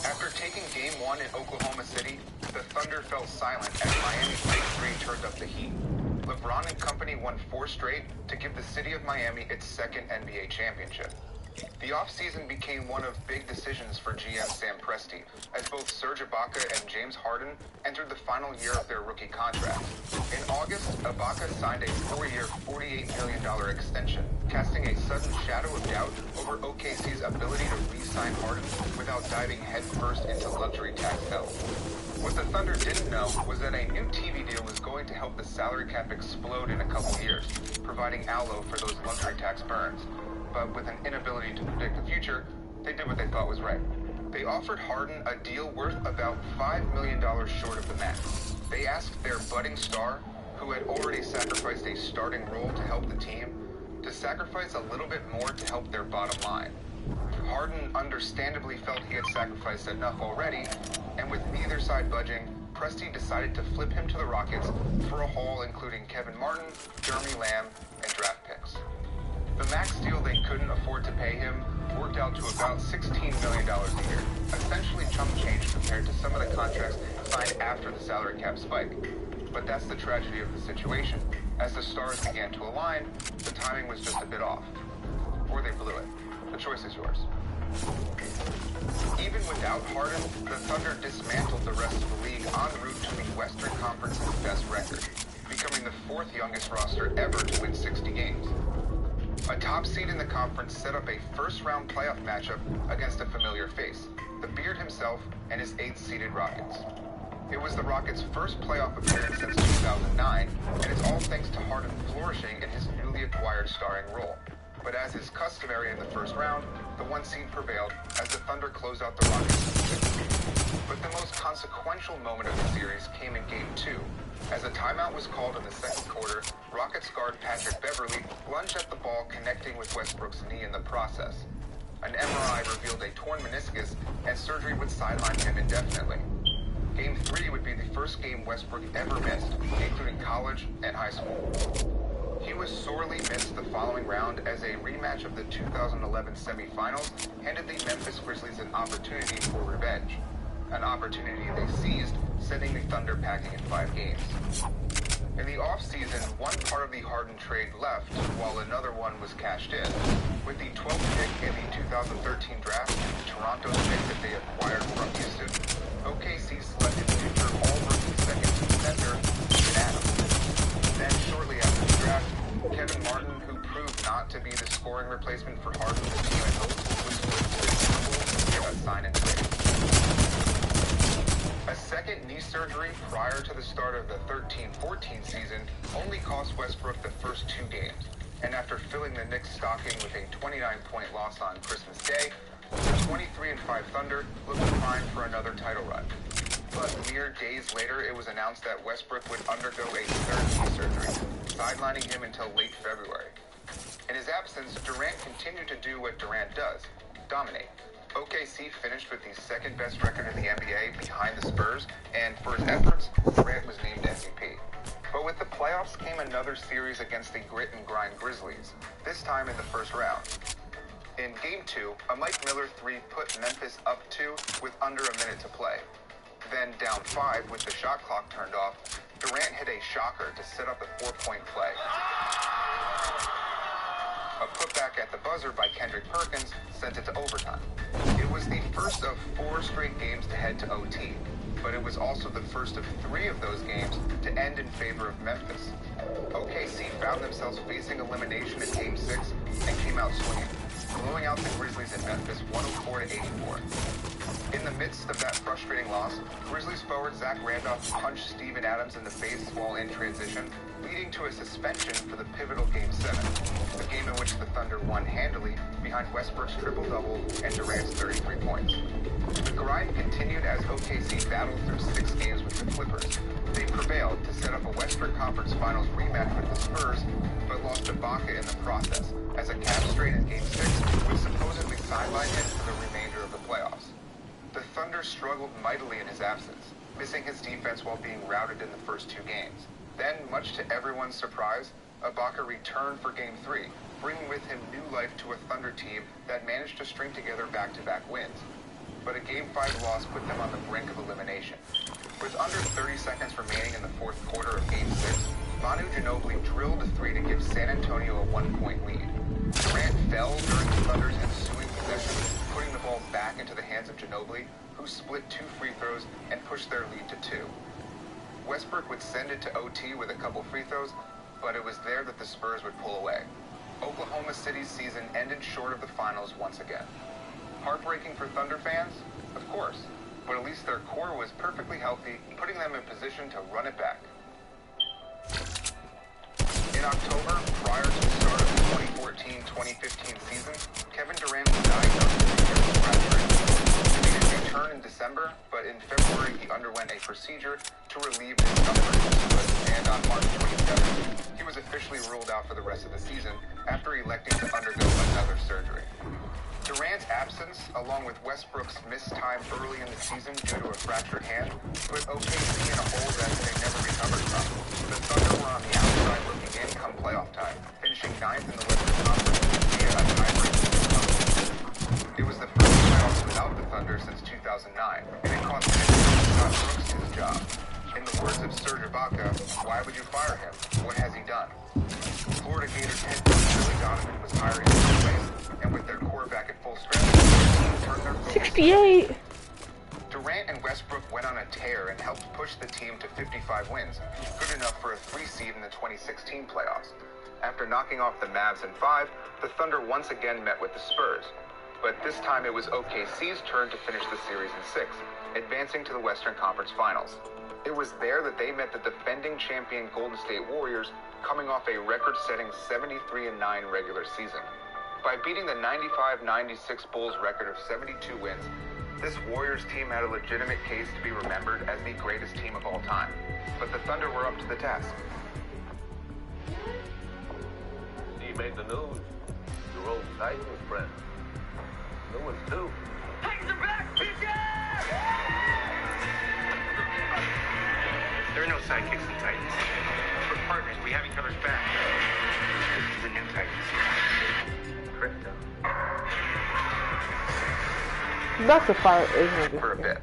After taking Game 1 in Oklahoma City, the Thunder fell silent as Miami's Big Three turned up the heat. LeBron and company won 4 straight to give the city of Miami its 2nd NBA championship. The offseason became one of big decisions for GM Sam Presti, as both Serge Ibaka and James Harden entered the final year of their rookie contract. In August, Ibaka signed a 4-year, $48 million extension, casting a sudden shadow of doubt over OKC's ability to re-sign Harden without diving headfirst into luxury tax hell. What the Thunder didn't know was that a new TV deal was going to help the salary cap explode in a couple years, providing allo for those luxury tax burns. But with an inability to predict the future, they did what they thought was right. They offered Harden a deal worth about $5 million short of the max. They asked their budding star, who had already sacrificed a starting role to help the team, to sacrifice a little bit more to help their bottom line. Harden understandably felt he had sacrificed enough already, and with neither side budging, Presti decided to flip him to the Rockets for a haul including Kevin Martin, Jeremy Lamb, and draft picks. The max deal they couldn't afford to pay him worked out to about $16 million a year, essentially chump change compared to some of the contracts signed after the salary cap spike. But that's the tragedy of the situation. As the stars began to align, the timing was just a bit off. Or they blew it. The choice is yours. Even without Harden, the Thunder dismantled the rest of the league en route to the Western Conference's best record, becoming the 4th youngest roster ever to win 60 games. A top seed in the conference set up a first-round playoff matchup against a familiar face, the Beard himself and his 8th-seeded Rockets. It was the Rockets' first playoff appearance since 2009, and it's all thanks to Harden flourishing in his newly acquired starring role. But as is customary in the first round, the 1 seed prevailed as the Thunder closed out the Rockets. But the most consequential moment of the series came in Game 2. As a timeout was called in the second quarter, Rockets guard Patrick Beverley lunged at the ball, connecting with Westbrook's knee in the process. An MRI revealed a torn meniscus, and surgery would sideline him indefinitely. Game 3 would be the first game Westbrook ever missed, including college and high school. He was sorely missed the following round as a rematch of the 2011 semifinals handed the Memphis Grizzlies an opportunity for revenge. An opportunity they seized, sending the Thunder packing in 5 games. In the offseason, one part of the Harden trade left, while another one was cashed in. With the 12th pick in the 2013 draft, Toronto's pick that they acquired from Houston, OKC selected future all-rookie second-team center, Adams. Then, shortly after the draft, Kevin Martin, who proved not out to be the scoring replacement for Harden, the team had hoped was going to sign and trade. A second knee surgery prior to the start of the 13-14 season only cost Westbrook the first 2 games, and after filling the Knicks' stocking with a 29-point loss on Christmas Day, the 23-5 Thunder looked primed for another title run. But mere days later, it was announced that Westbrook would undergo a third knee surgery, sidelining him until late February. In his absence, Durant continued to do what Durant does, dominate. OKC finished with the second-best record in the NBA behind the Spurs, and for his efforts, Durant was named MVP. But with the playoffs came another series against the grit-and-grind Grizzlies, this time in the first round. In Game 2, a Mike Miller 3 put Memphis up 2 with under a minute to play. Then down 5 with the shot clock turned off, Durant hit a shocker to set up a 4-point play. A putback at the buzzer by Kendrick Perkins sent it to overtime. It was the first of 4 straight games to head to OT, but it was also the first of 3 of those games to end in favor of Memphis. OKC found themselves facing elimination in Game 6 and came out swinging, blowing out the Grizzlies in Memphis 104-84. In the midst of that frustrating loss, Grizzlies forward Zach Randolph punched Steven Adams in the face while in transition, leading to a suspension for the pivotal Game 7, a game in which the Thunder won handily behind Westbrook's triple-double and Durant's 33 points. The grind continued as OKC battled through 6 games with the Clippers. They prevailed to set up a Western Conference Finals rematch with the Spurs, but lost to Ibaka in the process, as a cap straight in Game 6 would supposedly sideline him for the remainder of the playoffs. The Thunder struggled mightily in his absence, missing his defense while being routed in the first 2 games. Then, much to everyone's surprise, Ibaka returned for Game 3, bringing with him new life to a Thunder team that managed to string together back-to-back wins. But a Game 5 loss put them on the brink of elimination. With under 30 seconds remaining in the fourth quarter of Game 6, Manu Ginobili drilled a 3 to give San Antonio a 1-point lead. Durant fell during the Thunder's ensuing possession, putting the ball back into the hands of Ginobili, who split 2 free throws and pushed their lead to 2. Westbrook would send it to OT with a couple free throws, but it was there that the Spurs would pull away. Oklahoma City's season ended short of the finals once again. Heartbreaking for Thunder fans? Of course, but at least their core was perfectly healthy, putting them in position to run it back. In October, prior to the start of the 2014-2015 season, Kevin Durant was diagnosed with a fracture. He made his return in December, but in February he underwent a procedure to relieve his discomfort, and on March 27th, he was officially ruled out for the rest of the season after electing to undergo another surgery. Durant's absence, along with Westbrook's missed time early in the season due to a fractured hand, put OKC in a hole that they never recovered from. The Thunder were on the outside looking in come playoff time, finishing 9th in the Western Conference via a tiebreaker. It was the first playoffs without the Thunder since 2009, and it cost Scott Brooks his job. In the words of Serge Ibaka, why would you fire him? What has he done? Florida Gators head coach Billy Donovan was hired in his place, and with their core back at full strength, turned their focus.
68!
Durant and Westbrook went on a tear and helped push the team to 55 wins, good enough for a 3 seed in the 2016 playoffs. After knocking off the Mavs in 5, the Thunder once again met with the Spurs. But this time it was OKC's turn to finish the series in 6, advancing to the Western Conference Finals. It was there that they met the defending champion Golden State Warriors, coming off a record-setting 73-9 regular season. By beating the 95-96 Bulls record of 72 wins, this Warriors team had a legitimate case to be remembered as the greatest team of all time. But the Thunder were up to the task.
He made the news. Your old Titans friend. New ones too.
Titans are back, bitches!
There are no sidekicks in Titans. We're partners. We have each other's back. This is the new Titans.
Crypto.
That's a fire, isn't it?
For a bit.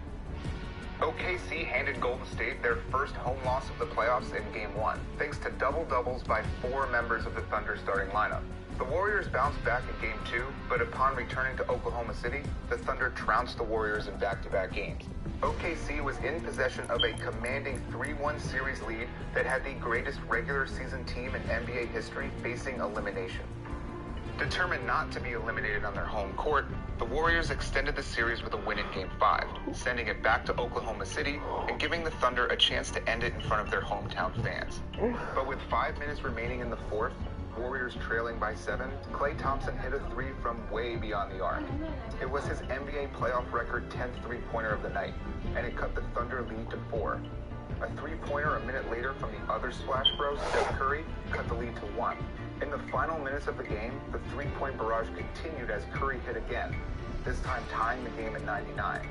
OKC handed Golden State their first home loss of the playoffs in Game 1, thanks to double-doubles by 4 members of the Thunder starting lineup. The Warriors bounced back in Game 2, but upon returning to Oklahoma City, the Thunder trounced the Warriors in back-to-back games. OKC was in possession of a commanding 3-1 series lead that had the greatest regular season team in NBA history facing elimination. Determined not to be eliminated on their home court, the Warriors extended the series with a win in Game 5, sending it back to Oklahoma City and giving the Thunder a chance to end it in front of their hometown fans. But with 5 minutes remaining in the fourth, Warriors trailing by 7, Klay Thompson hit a three from way beyond the arc. It was his NBA playoff record 10th three-pointer of the night, and it cut the Thunder lead to 4. A three-pointer a minute later from the other Splash Bros, Steph Curry, cut the lead to 1. In the final minutes of the game, the three-point barrage continued as Curry hit again, this time tying the game at 99.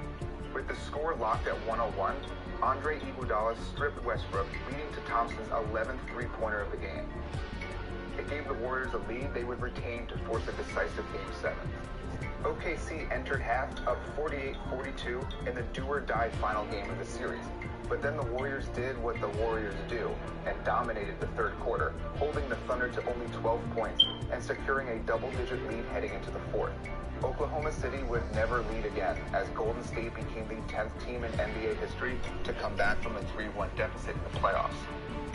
With the score locked at 101, Andre Iguodala stripped Westbrook, leading to Thompson's 11th three-pointer of the game. It gave the Warriors a lead they would retain to force a decisive Game 7. OKC entered half up 48-42 in the do-or-die final game of the series. But then the Warriors did what the Warriors do and dominated the third quarter, holding the Thunder to only 12 points and securing a double-digit lead heading into the fourth. Oklahoma City would never lead again as Golden State became the 10th team in NBA history to come back from a 3-1 deficit in the playoffs.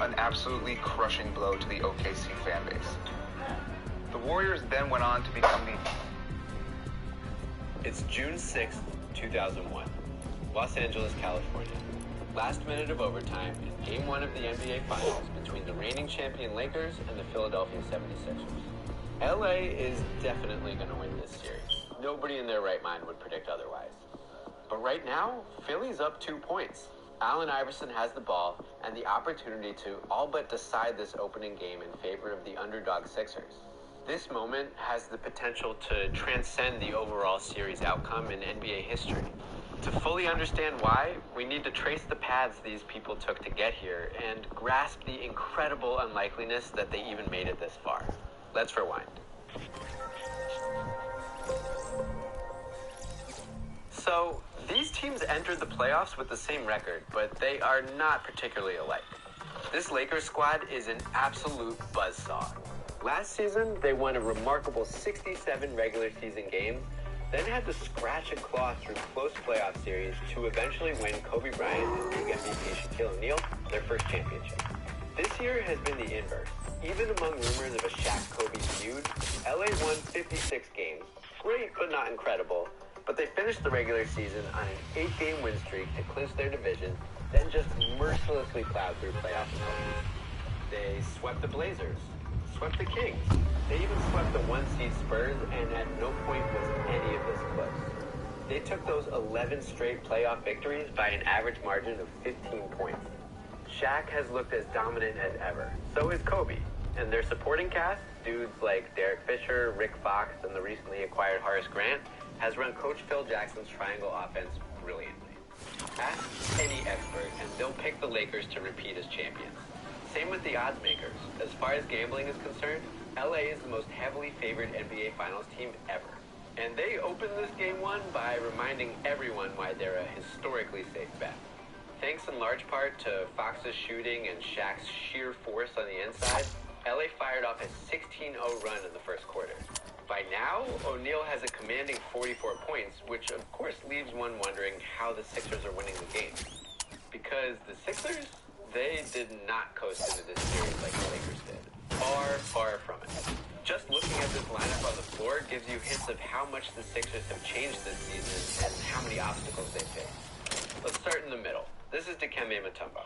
An absolutely crushing blow to the OKC fan base. The Warriors then went on to become the...
It's June 6th, 2001, Los Angeles, California. Last minute of overtime in Game 1 of the NBA Finals between the reigning champion Lakers and the Philadelphia 76ers. LA is definitely going to win this series. Nobody in their right mind would predict otherwise. But right now, Philly's up 2 points. Allen Iverson has the ball and the opportunity to all but decide this opening game in favor of the underdog Sixers. This moment has the potential to transcend the overall series outcome in NBA history. To fully understand why, we need to trace the paths these people took to get here and grasp the incredible unlikeliness that they even made it this far. Let's rewind. So, these teams entered the playoffs with the same record, but they are not particularly alike. This Lakers squad is an absolute buzzsaw. Last season, they won a remarkable 67 regular season games, then had to scratch and claw through close playoff series to eventually win Kobe Bryant and big MVP Shaquille O'Neal their first championship. This year has been the inverse. Even among rumors of a Shaq-Kobe feud, LA won 56 games. Great, but not incredible. But they finished the regular season on an 8-game win streak to clinch their division, then just mercilessly plowed through playoff opponents. They swept the Blazers, swept the Kings. They even swept the 1-seed Spurs, and at no point was any of this close. They took those 11 straight playoff victories by an average margin of 15 points. Shaq has looked as dominant as ever. So is Kobe. And their supporting cast, dudes like Derek Fisher, Rick Fox, and the recently acquired Horace Grant, has run Coach Phil Jackson's triangle offense brilliantly. Ask any expert, and they'll pick the Lakers to repeat as champions. Same with the odds makers. As far as gambling is concerned, LA is the most heavily favored NBA Finals team ever. And they opened this Game 1 by reminding everyone why they're a historically safe bet. Thanks in large part to Fox's shooting and Shaq's sheer force on the inside, LA fired off a 16-0 run in the first quarter. By now, O'Neal has a commanding 44 points, which of course leaves one wondering how the Sixers are winning the game. Because the Sixers, they did not coast into this series like the Lakers did. Far, far from it. Just looking at this lineup on the floor gives you hints of how much the Sixers have changed this season and how many obstacles they've faced. Let's start in the middle. This is Dikembe Mutombo.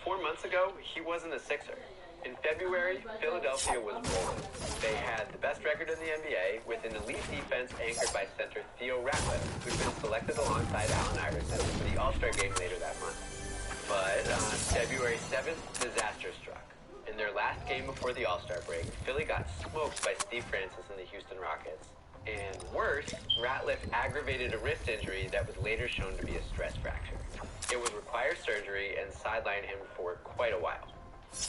4 months ago, he wasn't a Sixer. In February, Philadelphia was rolling. They had the best record in the NBA with an elite defense anchored by center Theo Ratliff, who'd been selected alongside Allen Iverson for the All-Star game later that month. But on February 7th, disaster struck. In their last game before the All-Star break, Philly got smoked by Steve Francis and the Houston Rockets. And worse, Ratliff aggravated a wrist injury that was later shown to be a stress fracture. It would require surgery and sideline him for quite a while.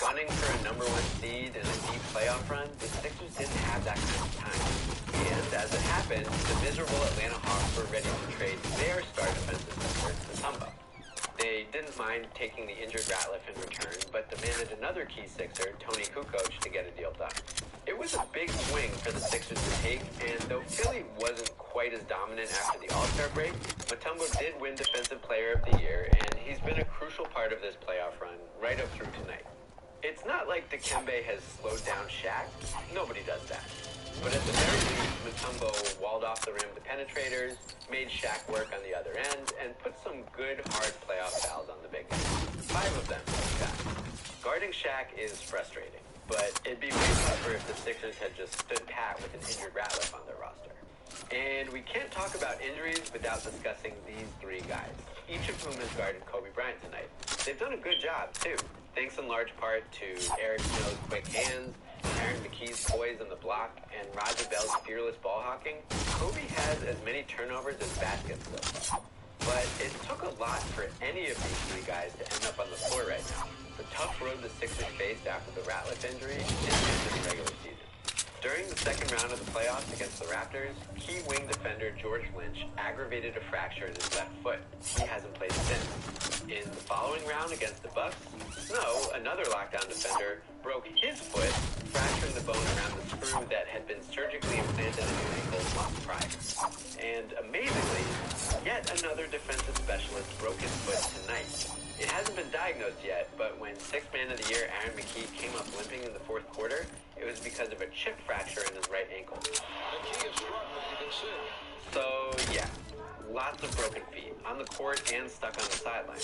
Gunning for a number 1 seed and a deep playoff run, the Sixers didn't have that kind of time. And as it happened, the miserable Atlanta Hawks were ready to trade their star defensive center to Mutombo. They didn't mind taking the injured Ratliff in return, but demanded another key Sixer, Tony Kukoc, to get a deal done. It was a big swing for the Sixers to take, and though Philly wasn't quite as dominant after the All-Star break, Mutombo did win Defensive Player of the Year, and he's been a crucial part of this playoff run right up through tonight. It's not like Dikembe has slowed down Shaq. Nobody does that. But at the very off the rim the penetrators, made Shaq work on the other end, and put some good, hard playoff fouls on the big guy. 5 of them, in fact. Guarding Shaq is frustrating, but it'd be way tougher if the Sixers had just stood pat with an injured Ratliff on their roster. And we can't talk about injuries without discussing these 3 guys, each of whom has guarded Kobe Bryant tonight. They've done a good job, too, thanks in large part to Eric Snow's quick hands, Aaron McKee's poise on the block, and Raja Bell's fearless ball hawking. Kobe has as many turnovers as baskets so far. But it took a lot for any of these 3 guys to end up on the floor right now. The tough road the Sixers faced after the Ratliff injury and in the regular season. During the second round of the playoffs against the Raptors, key wing defender George Lynch aggravated a fracture in his left foot. He hasn't played since. In the following round against the Bucks, Snow, another lockdown defender, broke his foot, fracturing the bone around the screw that had been surgically implanted in his ankle months prior. And amazingly, yet another defensive specialist broke his foot tonight. It hasn't been diagnosed yet, but when 6th Man of the Year Aaron McKee came up limping in the 4th quarter, it was because of a chip fracture in his right ankle.
McKee is struggling, you can see.
So, yeah, lots of broken feet, on the court and stuck on the sideline.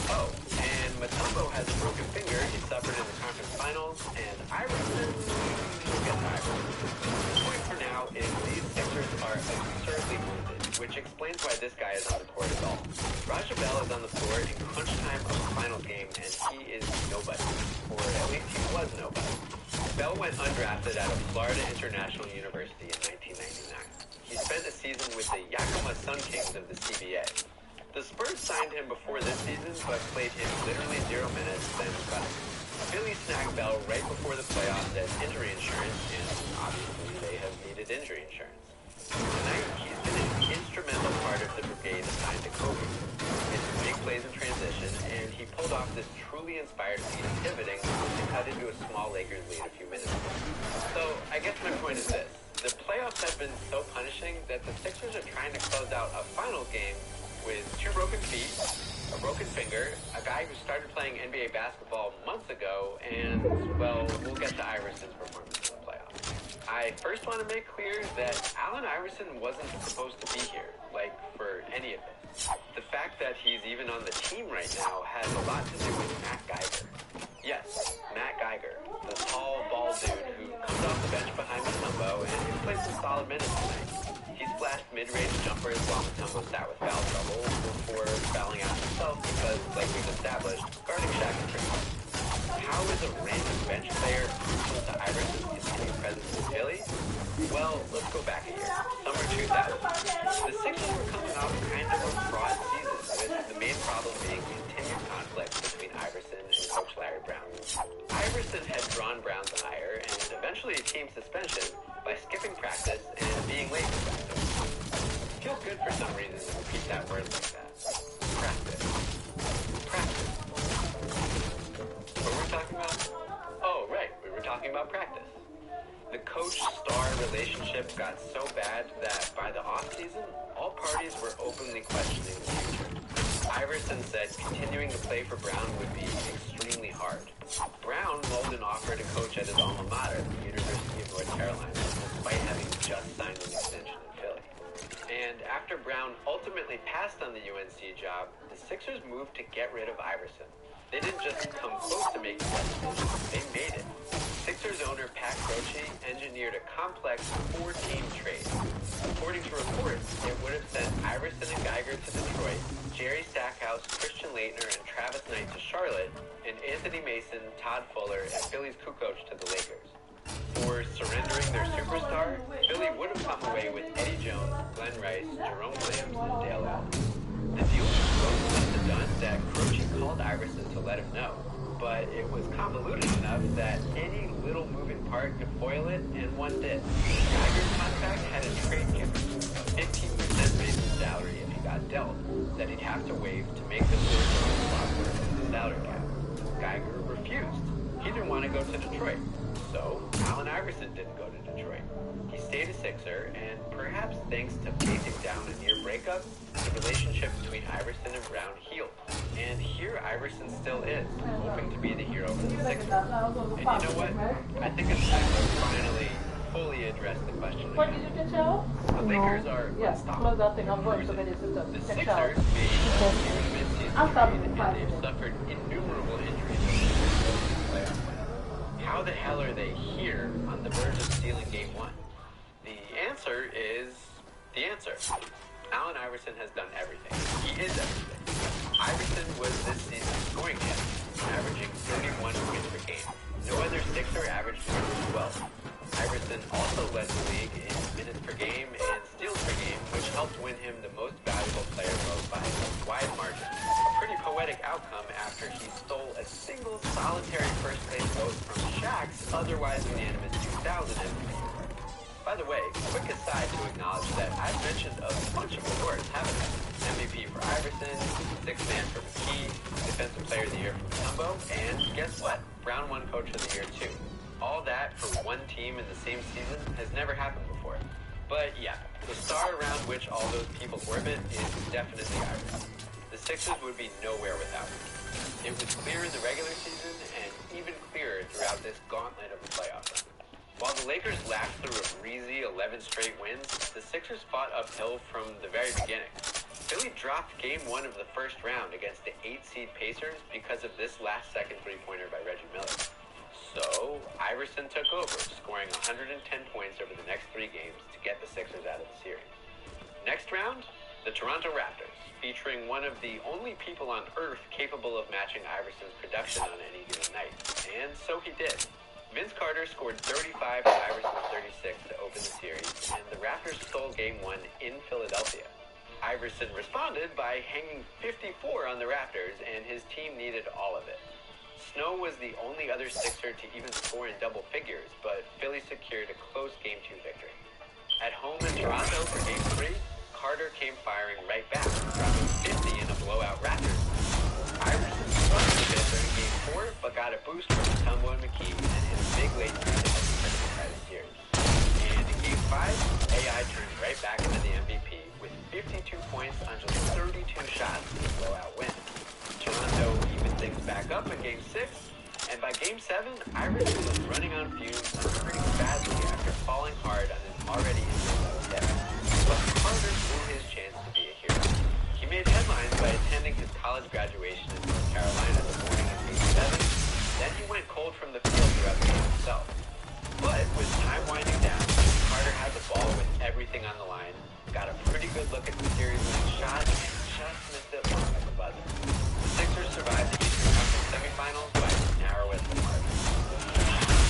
Oh, and Mutombo has a broken finger he suffered in the conference finals, and Iverson will get tired. The point for now is these Sixers are absurdly wounded, which explains why this guy is on the court at all. Raja Bell is on the floor in crunch time of the final game, and he is nobody. Or at least he was nobody. Bell went undrafted out of Florida International University in 1999. He spent a season with the Yakima Sun Kings of the CBA. The Spurs signed him before this season, but played him literally 0 minutes, then cut him. Philly snagged Bell right before the playoffs as injury insurance, and obviously they have needed injury insurance. Tonight, he's been an instrumental part of the brigade assigned to Kobe. It's big plays in transition, and he pulled off this truly inspired feat of pivoting to cut into a small Lakers lead a few minutes ago. So, I guess my point is this. The playoffs have been so punishing that the Sixers are trying to close out a final game with 2 broken feet, a broken finger, a guy who started playing NBA basketball months ago, and, well, we'll get to Iverson's performance in the playoffs. I first want to make clear that Allen Iverson wasn't supposed to be here, like, for any of this. The fact that he's even on the team right now has a lot to do with Matt Geiger. Yes, Matt Geiger, the tall, bald dude who comes off the bench behind Mutombo and who played some solid minutes tonight. He splashed mid-range jumpers while Mutombo sat with foul trouble before fouling out himself because, like we've established, guarding Shaq is pretty hard. How is a random bench player crucial to Iverson's continued presence in Philly? Well, let's go back a year. Summer 2000. The Sixers were coming off kind of a fraud season, with the main problem being continued conflict between Iverson and Coach Larry Brown. Iverson had drawn Brown's ire and eventually a team suspension by skipping practice and being late for practice. Feels good for some reason to repeat that word like that. Practice. Practice. What were we talking about? Oh, right, we were talking about practice. The coach-star relationship got so bad that by the offseason, all parties were openly questioning the future. Iverson said continuing to play for Brown would be extremely hard. Brown mulled an offer to coach at his alma mater, the University of North Carolina, despite having just signed an extension in Philly. And after Brown ultimately passed on the UNC job, the Sixers moved to get rid of Iverson. They didn't just come close to making that decision, they made it. Sixers owner Pat Croce engineered a complex 4-team trade. According to reports, it would have sent Iverson and Geiger to Detroit, Jerry Stackhouse, Christian Laettner, and Travis Knight to Charlotte, and Anthony Mason, Todd Fuller, and Philly's Kukoc to the Lakers. For surrendering their superstar, Philly would have come away with Eddie Jones, Glenn Rice, Jerome Williams, and Dale Allen. The deal was so close to done that Croce called Iverson to let him know, but it was convoluted enough that any little moving part could foil it, and one did. Geiger's contract had a trade kicker, a 15% raise in salary if he got dealt, that he'd have to waive to make the slot work in the salary cap. Geiger refused. He didn't want to go to Detroit, so Allen Iverson didn't go to Detroit. He stayed a Sixer, and perhaps thanks to facing down a near breakup, the relationship between Iverson and Brown healed. And here Iverson still is, hoping to be the hero for the Sixers. And you know what? I think it's time to finally fully address the question.
What did you can tell?
The Lakers are
Yeah,
unstoppable.
close that thing. I'm going to get it system.
The
Check out.
Sixers made a huge mid-season
I'm stopping
trade,
in
and
5
they've
minutes.
suffered innumerable injuries over the playoff run. How the hell are they here on the verge of stealing Game 1? The answer is the answer. Allen Iverson has done everything. He is everything. Iverson was this season's scoring champion, averaging 31 points per game. No other Sixer averaged more than 12. Iverson also led the league in minutes per game and steals per game, which helped win him the most valuable player vote by a wide margin. A pretty poetic outcome after he stole a single solitary first place vote from Shaq's otherwise unanimous 2000 MVP. By the way, quick aside to acknowledge that I've mentioned a bunch of awards, haven't I? MVP for Iverson, Sixth Man for McKee, Defensive Player of the Year for Tumbo, and guess what? Round 1 Coach of the Year too. All that for one team in the same season has never happened before. But yeah, the star around which all those people orbit is definitely Iverson. The Sixers would be nowhere without him. It was clear in the regular season and even clearer throughout this gauntlet of the playoff run. While the Lakers laughed through a breezy 11 straight wins, the Sixers fought uphill from the very beginning. Philly dropped Game 1 of the first round against the 8-seed Pacers because of this last-second three-pointer by Reggie Miller. So, Iverson took over, scoring 110 points over the next 3 games to get the Sixers out of the series. Next round, the Toronto Raptors, featuring one of the only people on Earth capable of matching Iverson's production on any given night. And so he did. Vince Carter scored 35 to Iverson's 36 to open the series, and the Raptors stole Game 1 in Philadelphia. Iverson responded by hanging 54 on the Raptors, and his team needed all of it. Snow was the only other Sixer to even score in double figures, but Philly secured a close Game 2 victory. At home in Toronto for Game 3, Carter came firing right back, dropping 50 in a blowout Raptors. Iverson struggled a bit during Game 4, but got a boost from Tumbo and McKee and hit a big late three to help the Sixers tie the series. And in Game 5, AI turned right back into the MVP with 52 points on just 32 shots in a blowout win. Toronto evened things back up in Game 6, and by Game 7, Iverson was running on fumes pretty badly after falling hard on his already injured left hip. But Carter blew his chance to be a hero. He made headlines by attending his college graduation in North Carolina the morning of Game 7. Then he went cold from the field throughout the game himself. But with time winding down, Carter had the ball with everything on the line, got a pretty good look at the series-winning shot, and just missed it long like a buzzer. The Sixers survived the Eastern Conference semifinals by the narrowest of margins.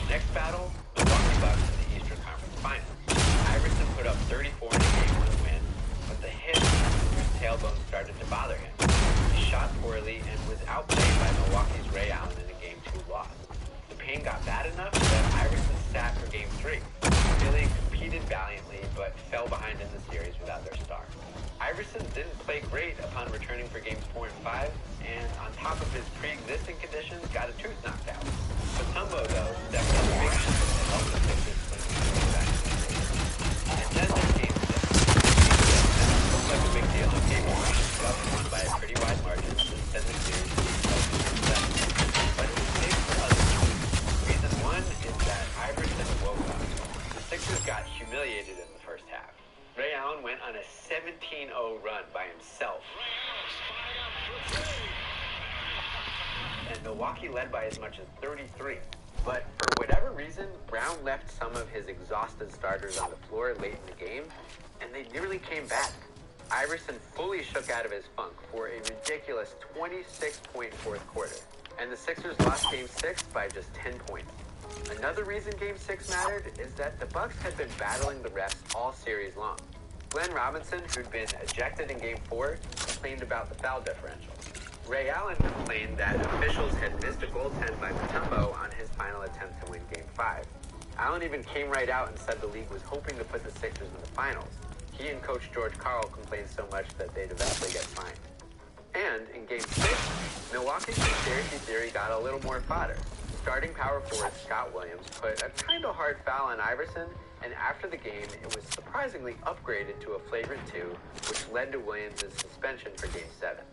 Next battle, Milwaukee Bucks in the Eastern Conference Finals. Iverson put up 34 in a Game 1 win, but the hip on his tailbone started to bother him. He shot poorly and was outplayed by Milwaukee's Ray Allen in a Game 2 loss. The pain got bad enough that Iverson sat for Game 3. Philly competed valiantly, but fell behind in the series without their star. Iverson didn't play great upon returning for Games 4 and 5, and on top of his pre-existing conditions, got a tooth knocked out. But Tumbo, though, stepped up big time and helped the Sixers win the series back in the series. And then there's Game 6. Looked like a big deal on paper. The Bucks won by a pretty wide margin to send the series to Game 7. But it was big for other reasons. Reason 1 is that Iverson woke up. The Sixers got humiliated in the first half. Ray Allen went on a 17-0 run by himself. And Milwaukee led by as much as 33. But for whatever reason, Brown left some of his exhausted starters on the floor late in the game, and they nearly came back. Iverson fully shook out of his funk for a ridiculous 26-point fourth quarter, and the Sixers lost Game 6 by just 10 points. Another reason Game 6 mattered is that the Bucks had been battling the refs all series long. Glenn Robinson, who'd been ejected in Game 4, complained about the foul differential. Ray Allen complained that officials had missed a goaltend by Mutombo on his final attempt to win Game 5. Allen even came right out and said the league was hoping to put the Sixers in the finals. He and Coach George Karl complained so much that they'd eventually get fined. And in Game 6, Milwaukee's conspiracy theory got a little more fodder. Starting power forward Scott Williams put a kind of hard foul on Iverson, and after the game, it was surprisingly upgraded to a flagrant 2, which led to Williams' suspension for Game 7.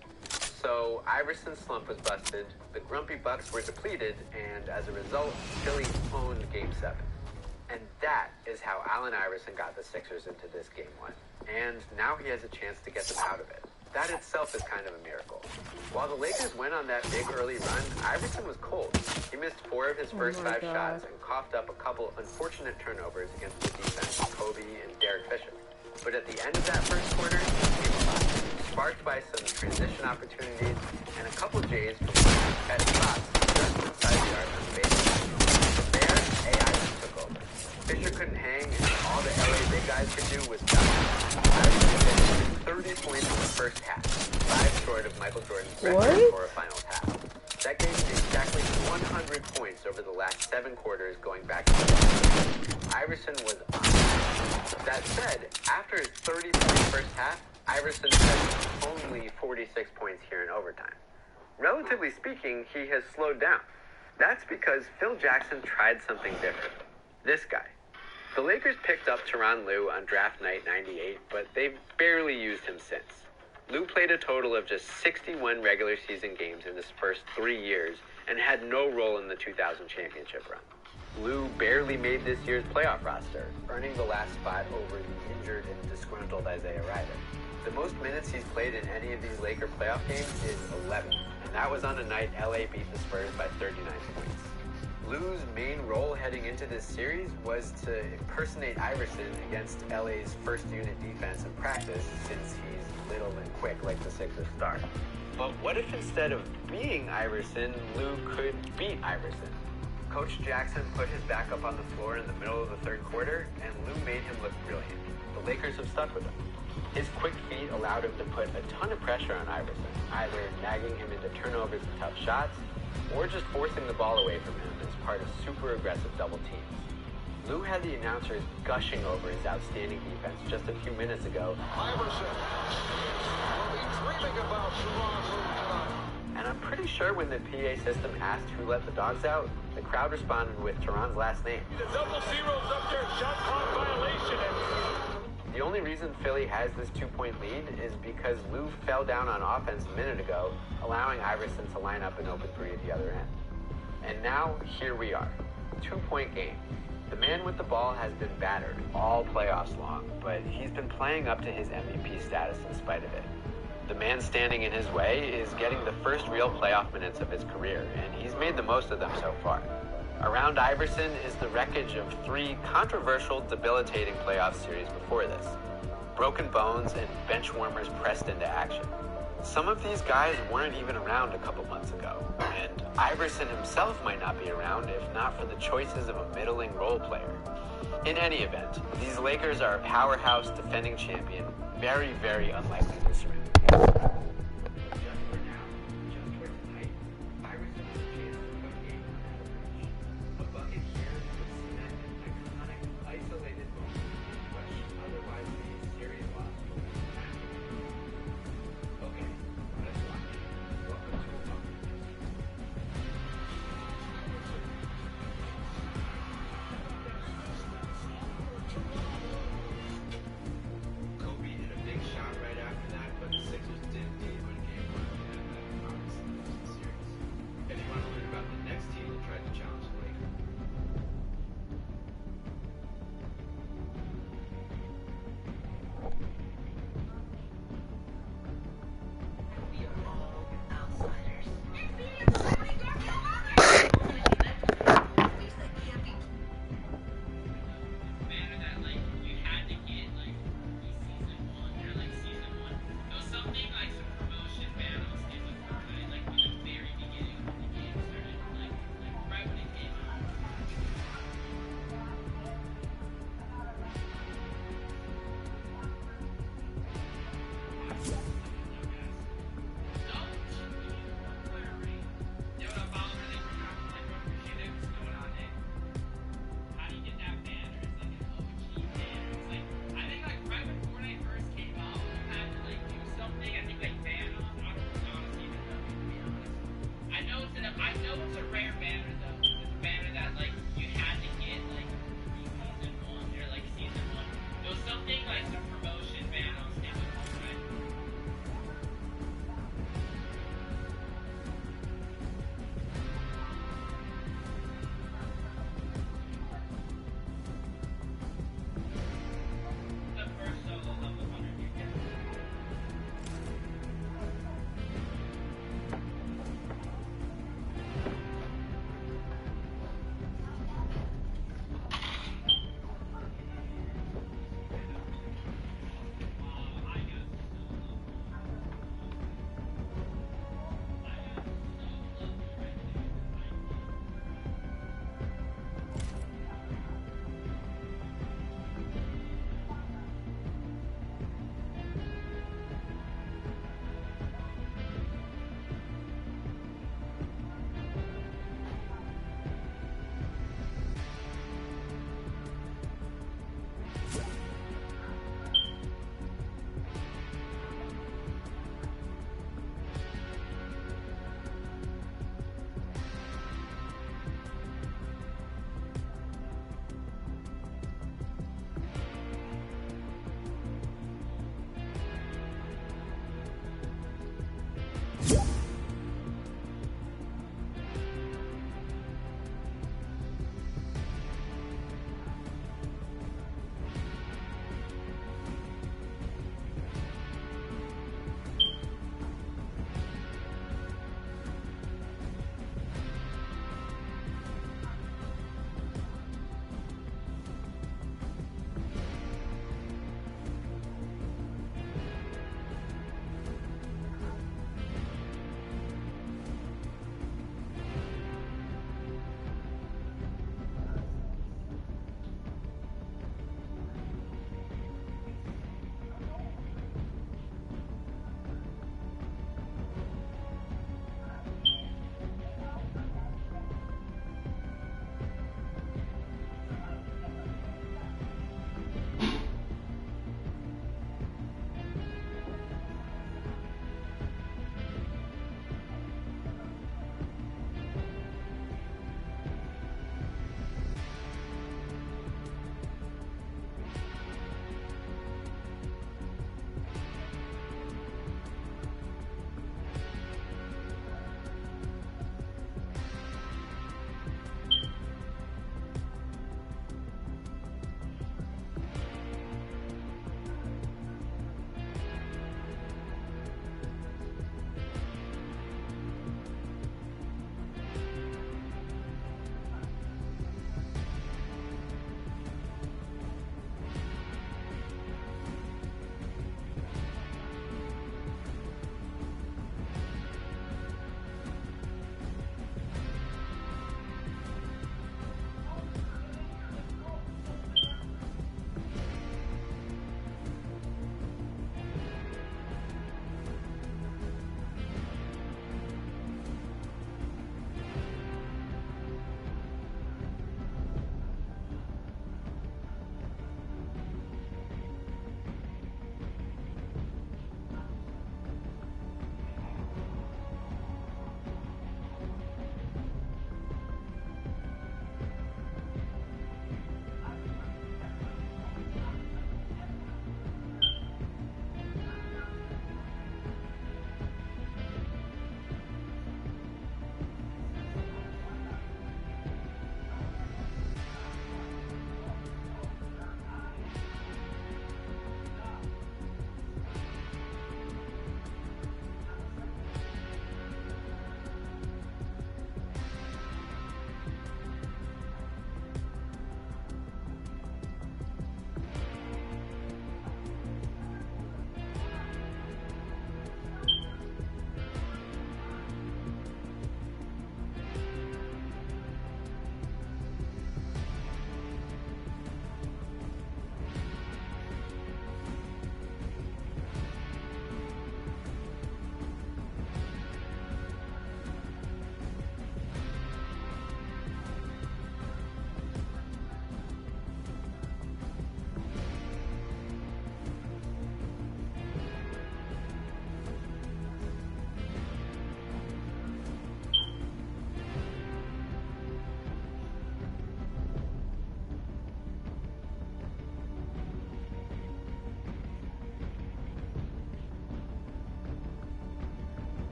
So Iverson's slump was busted, the Grumpy Bucks were depleted, and as a result, Philly owned Game 7. And that is how Allen Iverson got the Sixers into this Game 1. And now he has a chance to get them out of it. That itself is kind of a miracle. While the Lakers went on that big early run, Iverson was cold. He missed 4 of his first 5 shots and coughed up a couple unfortunate turnovers against the defense of Kobe and Derek Fisher. But at the end of that first quarter, he came alive, sparked by some transition opportunities and a couple J's from at shots just inside the arc on the baseline. From there, AI took over. Fisher couldn't hang, and all the LA big guys could do was stop. Iverson finished 30 points in the first half, 5 short of Michael Jordan's record for a finals half. That gave him exactly 100 points over the last 7 quarters going back to the game. Iverson was on. That said, after his 30-point first half, Iverson had only 46 points here in overtime. Relatively speaking, he has slowed down. That's because Phil Jackson tried something different. This guy. The Lakers picked up Tyronn Lue on draft night 98, but they've barely used him since. Lue played a total of just 61 regular season games in his first 3 years and had no role in the 2000 championship run. Lue barely made this year's playoff roster, earning the last spot over the injured and disgruntled Isaiah Ryder. The most minutes he's played in any of these Laker playoff games is 11, and that was on a night LA beat the Spurs by 39 points. Lue's main role heading into this series was to impersonate Iverson against LA's first unit defense in practice, since he's little and quick like the Sixers star. But what if instead of being Iverson, Lue could beat Iverson? Coach Jackson put his backup on the floor in the middle of the third quarter, and Lue made him look brilliant. The Lakers have stuck with him. His quick feet allowed him to put a ton of pressure on Iverson, either nagging him into turnovers and tough shots, or just forcing the ball away from him as part of super aggressive double teams. Lue had the announcers gushing over his outstanding defense just a few minutes ago.
Iverson will be dreaming about Tyronn Lue tonight.
And I'm pretty sure when the PA system asked who let the dogs out, the crowd responded with Tyronn's last name.
The double zeros up there, shot clock violation.
The only reason Philly has this 2-point lead is because Lue fell down on offense a minute ago, allowing Iverson to line up an open 3 at the other end. And now, here we are. 2-point game. The man with the ball has been battered all playoffs long, but he's been playing up to his MVP status in spite of it. The man standing in his way is getting the first real playoff minutes of his career, and he's made the most of them so far. Around Iverson is the wreckage of 3 controversial, debilitating playoff series before this. Broken bones and bench warmers pressed into action. Some of these guys weren't even around a couple months ago, and Iverson himself might not be around if not for the choices of a middling role player. In any event, these Lakers are a powerhouse defending champion, very, very unlikely to surrender.
Kobe hit a big shot right after that, but the Sixers didn't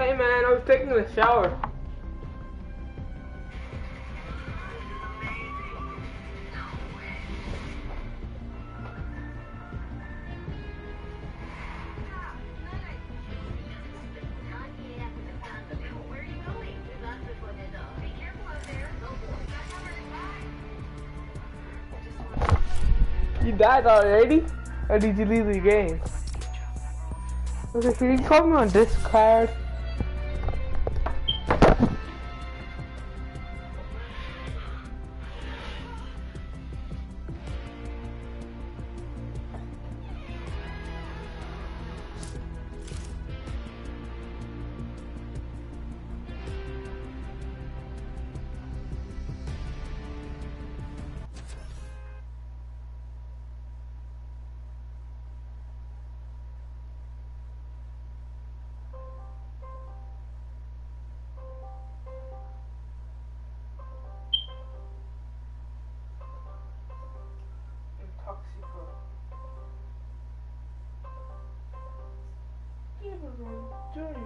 Hey man, I was taking a shower. You died already? Or did you leave the game? Okay, can you call me on Discord? Join them.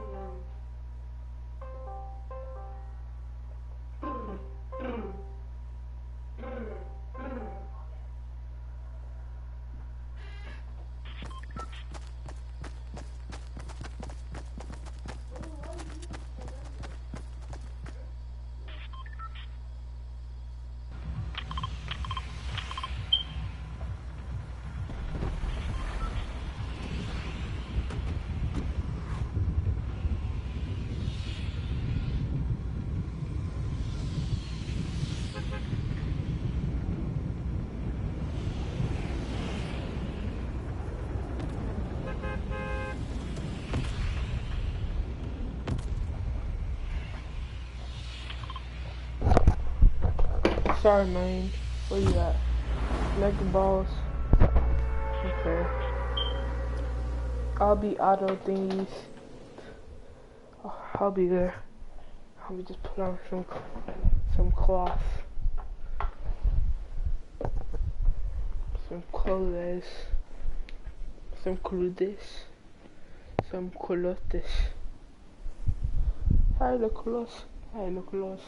Sorry, man. Where you at? Mega balls. Okay. I'll be auto thingies. Oh, I'll be there. I'll be just put on some cloth. Some clothes. Some clothes. Some clothes. Hi, look close. Hi, look close.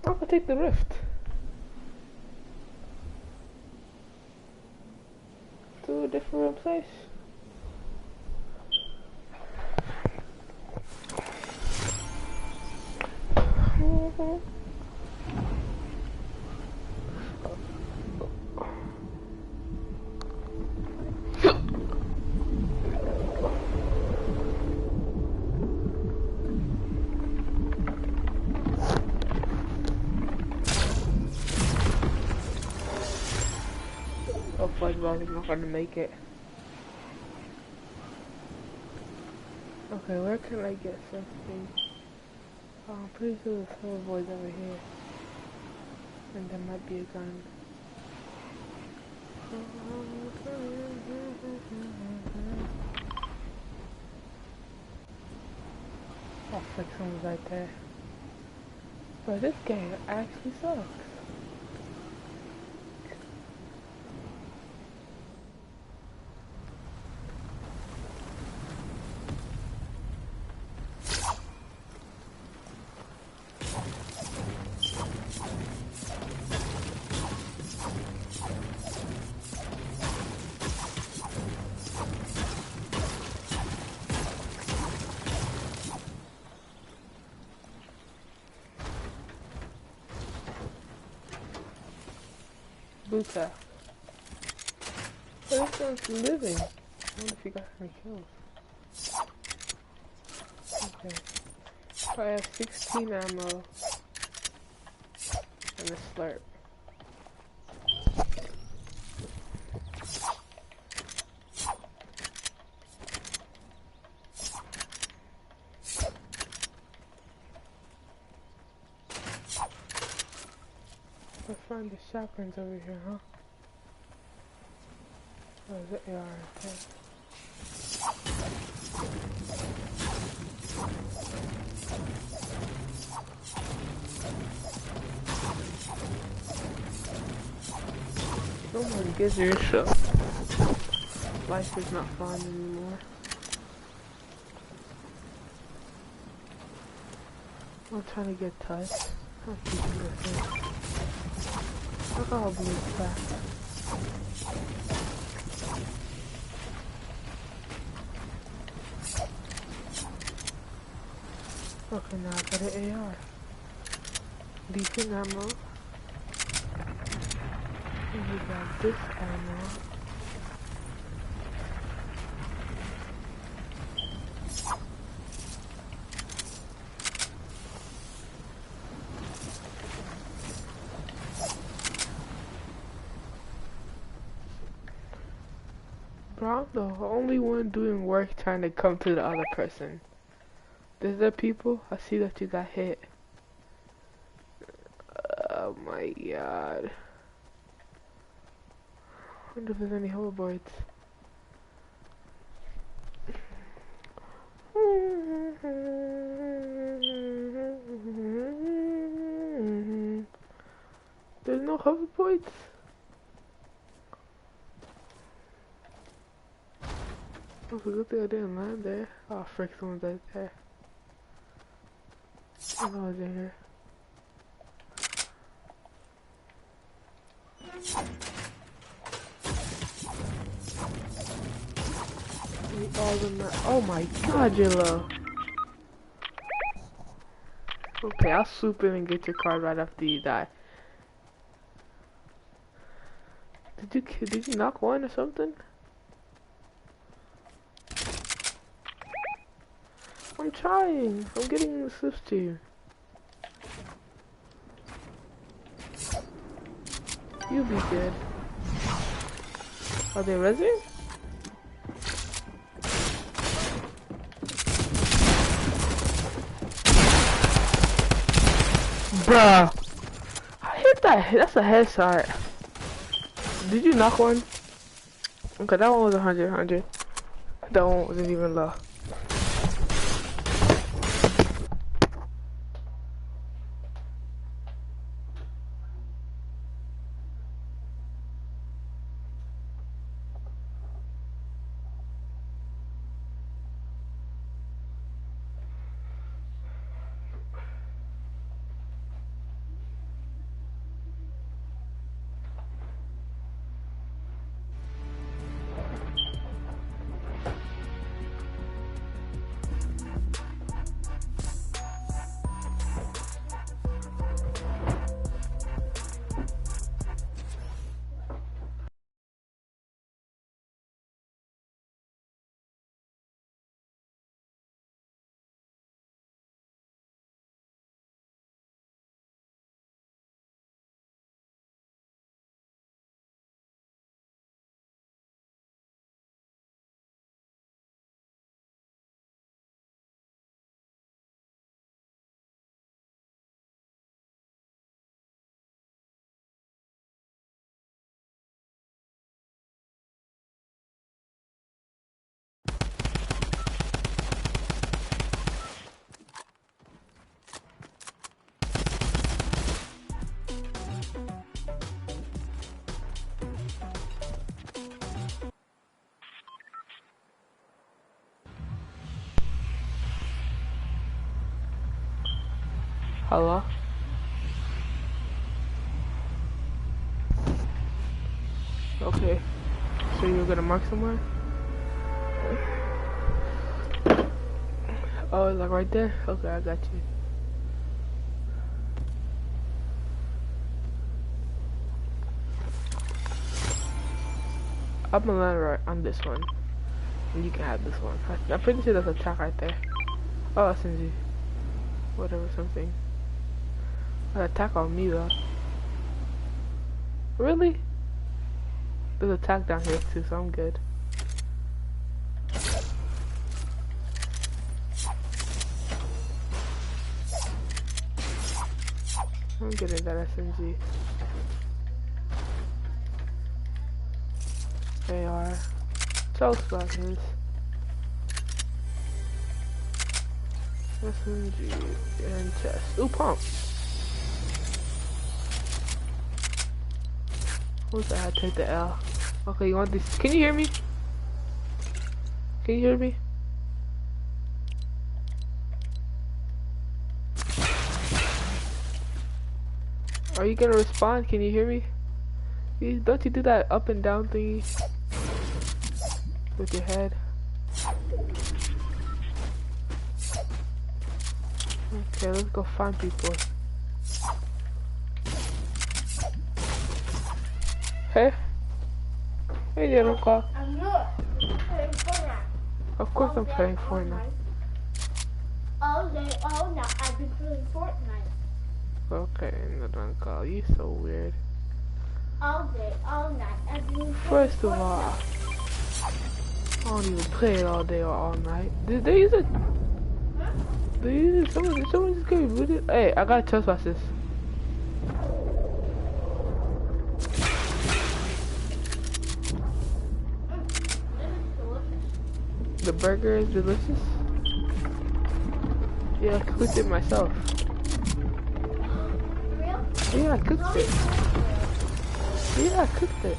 I'm gonna take the rift. To a different place. I'm not gonna make it. Okay, where can I get something? Oh, I'm pretty sure there's some boys over here. And there might be a gun. Oh, like someone's right there. Bro, this game actually sucks. Buta. This one's living. I wonder if you got any kills. Okay. So I have 16 ammo. And a slurp. Let's find the shotguns over here, huh? Oh, is it AR? Okay. Someone gives you shit. Life is not fun anymore. I'm trying to get touched. I'm keeping this in. Look how blue back. Okay, now I got an AR. Decent ammo. And we got this ammo. Bro, I'm the only one doing work trying to come to the other person. There's there people? I see that you got hit. Oh my god. I wonder if there's any hoverboards. There's no hoverboards? Oh, it's a good thing I didn't land there. Oh, frick, someone's right there. I know I was in here. Oh my god, you're low. Okay, I'll swoop in and get your card right after you die. Did you knock one or something? I'm trying. I'm getting assist to you. You'll be dead. Are they resin? Bruh. I hit that. That's a headshot. Did you knock one? Okay, that one was 100. That one wasn't even low. Hello? Okay. So you're gonna mark somewhere? Oh, like right there? Okay, I got you. I'm gonna land right on this one. And you can have this one. I'm pretty sure there's a track right there. Oh, that's easy. Whatever, something. An attack on me though. Really? There's a attack down here too, so I'm good. I'm getting that SMG. AR. Toast about his. SMG and chest. Ooh, pump. Who's that? I take the L. Okay, you want this? Can you hear me? Can you hear me? Are you gonna respond? Can you hear me? Don't you do that up and down thingy with your head? Okay, let's go find people. Hey? Hey, little clock.
I'm not playing Fortnite.
Of course I'm playing Fortnite.
All day, all night, I've been playing Fortnite.
Okay, another call. You so weird.
All day, all night, I've been playing
First of all, I don't even play it all day or all night. Did they use it?
Huh?
They use it? Someone just gave me it. Hey, I got trust this. The burger is delicious. Yeah, I cooked it myself.
Real?
Yeah, I cooked it. Yeah, I cooked it.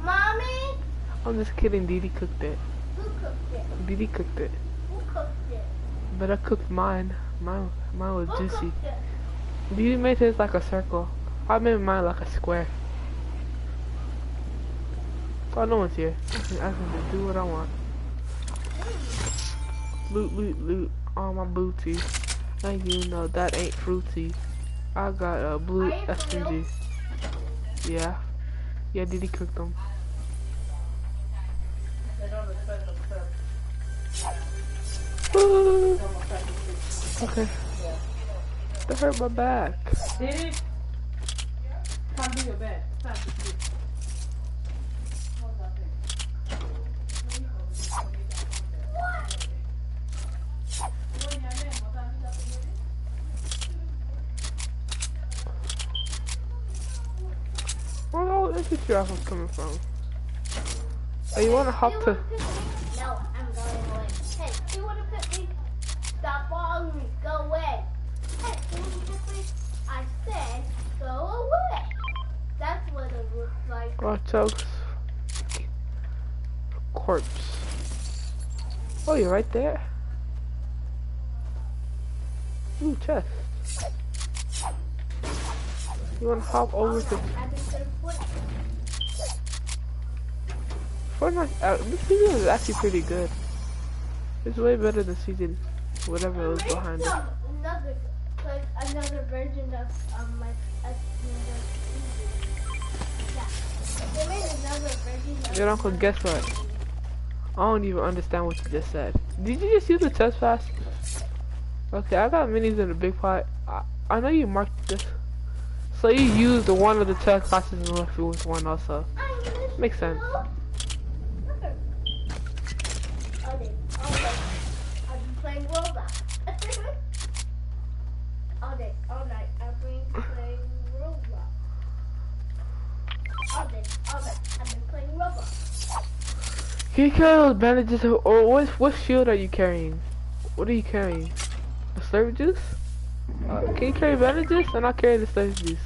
Mommy?
I'm just kidding, Didi cooked it.
Who cooked it?
Didi cooked it.
Who cooked it?
But I cooked mine. Mine was
Who
juicy.
cooked it?
Didi made his like a circle. I made mine like a square. Oh, no one's here. I can just do what I want. Loot, loot, loot. On my booty. And you know that ain't fruity. I got a blue SMG. Yeah. Yeah, Didi cooked them. Okay. That hurt my back.
Did it? Come do your bed. Time to sleep.
Where all this giraffe was coming from? Oh, you wanna hop to...
No, I'm going away. Hey, you wanna put me? Stop following me. Go away. Hey, you wanna put me? I said go away. That's what it looks like.
Oh, chokes. Corpse. Oh, you're right there. Ooh, chest. You wanna hop over to... Fortnite, this season is actually pretty good. It's way better than season whatever was behind it.
Another version of my another season. Yeah. They made another version of
Your uncle, guess what? I don't even understand what you just said. Did you just use the chest pass? Okay, I got minis in a big pot. I know you marked this. So you used the one of the chest passes and left it with one also. Makes sense.
I've been playing Roblox. All day, all night, I've been playing Roblox. All day, all night, I've been playing Roblox.
Can you carry those bandages or what shield are you carrying? What are you carrying? The slurp juice? Can you carry bandages? And I'll carry the slurp juice.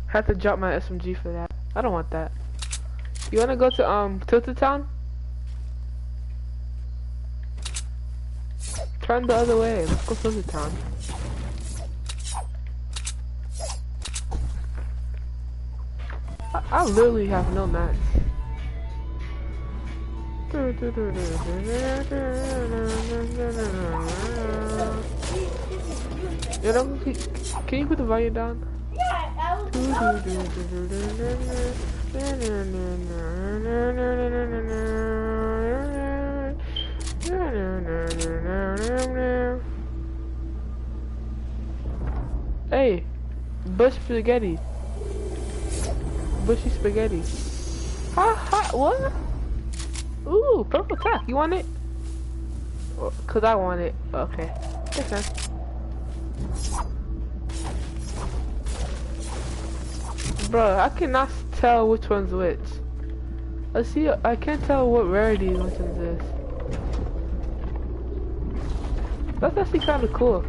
Have to drop my SMG for that. I don't want that. You wanna go to Tilted Town? Turn the other way. Let's go Tilted Town. I literally have no mats. You know, can you put the volume down? Hey, bush spaghetti. Bushy spaghetti. Ha, what? Ooh, purple tack. You want it? Cause I want it. Okay. Makes sense. Bro, I cannot tell which one's which. I see. I can't tell what rarity which one's this. That's actually kind of cool.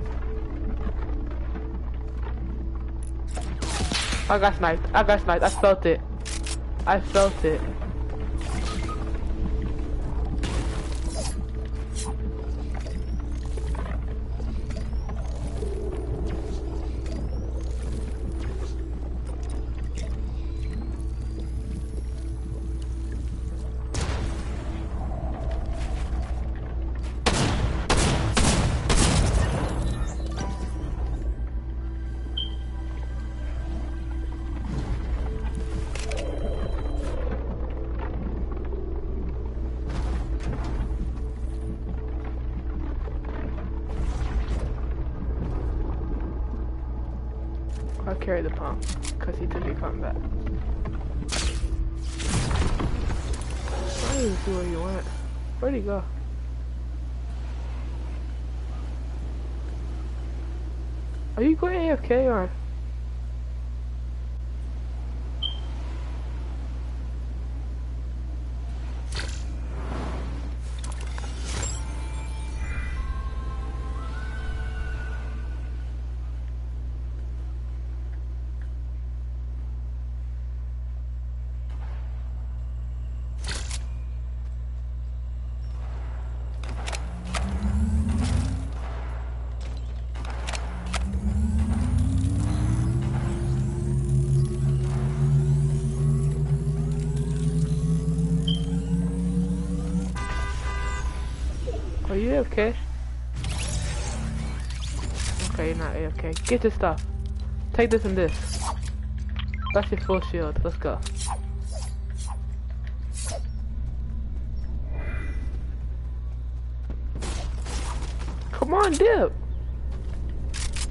I got sniped. I felt it. I felt it. I'll carry the pump, because he took it coming back. I don't even see where he went. Where'd he go? Are you going AFK or? AFK? Okay, you're not AFK. Get this stuff. Take this and this. That's your full shield. Let's go. Come on, dip.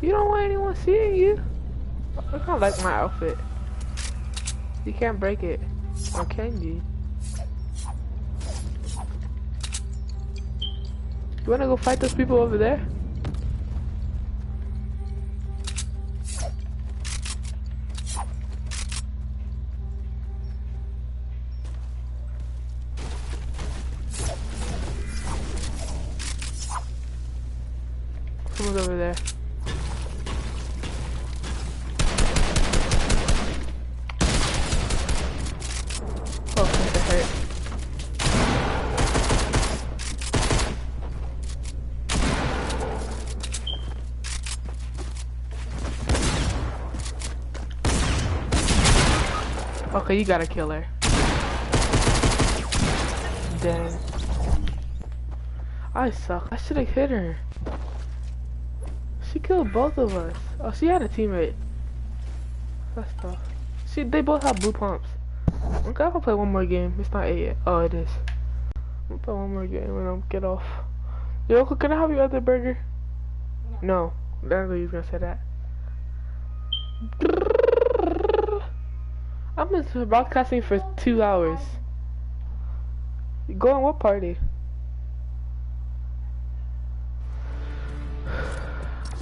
You don't want anyone seeing you. I kind of like my outfit. You can't break it. Or can you? You wanna go fight those people over there? Someone's over there. Oh, that hurt. Okay, you gotta kill her. Dang. I suck. I should've hit her. She killed both of us. Oh, she had a teammate. That's tough. They both have blue pumps. Okay, I'll play one more game. It's not 8 yet. Oh, it is. I'll play one more game and I'll get off. Yo, Uncle, can I have your other burger? No. That's what he was gonna say that. I've been broadcasting for 2 hours. You go on what party?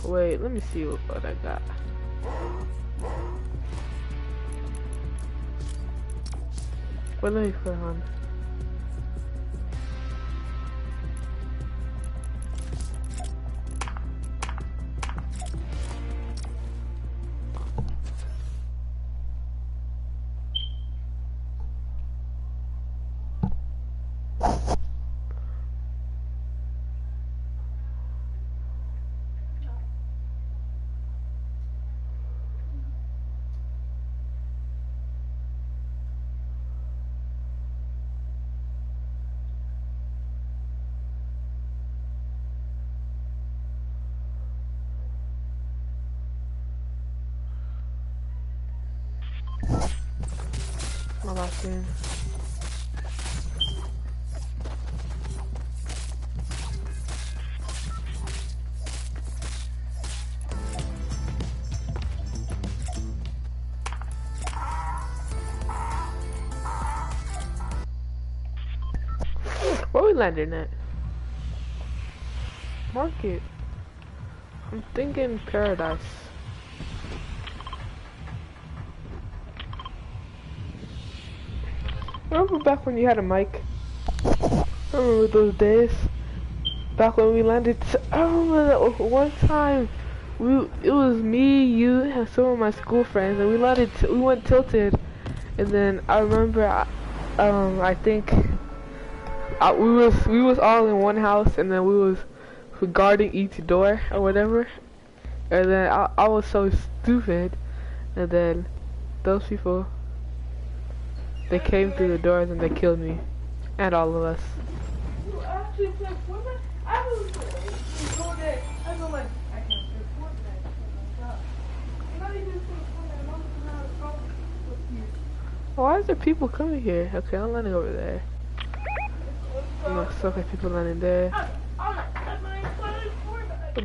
Wait, let me see what I got. What let me put on? My last game. Where we landing at? Market. I'm thinking paradise. Remember back when you had a mic? I remember those days. Back when we landed. I remember that one time. It was me, you, and some of my school friends, and we landed. We went tilted, and then I remember. I think. We was all in one house, and then we was guarding each door or whatever. And then I was so stupid, and then those people. They came through the doors and they killed me. And all of us.
You actually play Fortnite? I was Fortnite. I go like, I can't play Fortnite. Oh my god. You know you just play Fortnite. I'm always not a problem with you.
Why is there people coming here? Okay, I'm landing over there. I'm gonna suck at people landing there.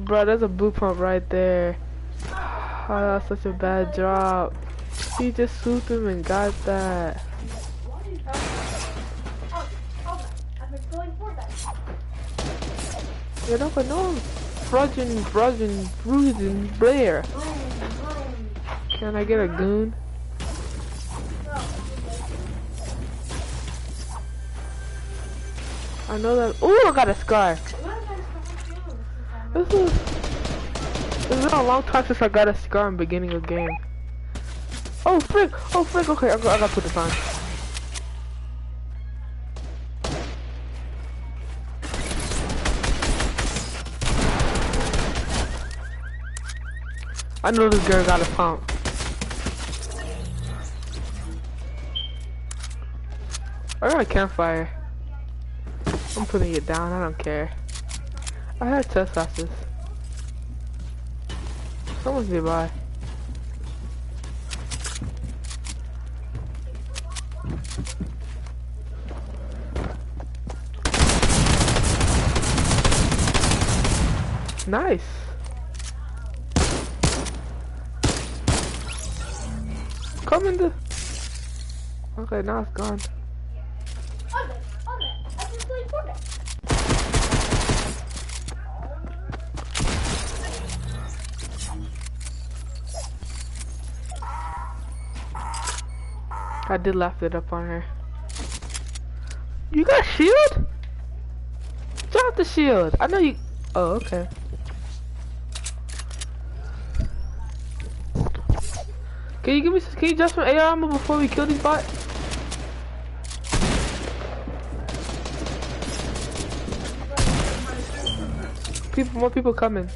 Bro, there's a blue pump right there. Oh, that's such a bad drop. He just swooped him and got that. You don't know. Bruising, Blair. Can I get a goon? I know that. Ooh, I got a scar. It's been a long time since I got a scar in the beginning of the game. Oh frick! Okay, I gotta put this on. I know this girl got a pump. I got a campfire. I'm putting it down, I don't care. I heard trespassers. Someone's nearby. Nice. Come in the. Okay, now it's gone.
Okay. I just played Fortnite.
I did laugh it up on her. You got a shield? Drop the shield. I know you. Oh, okay. Can you drop some AR ammo before we kill these bots? More people coming.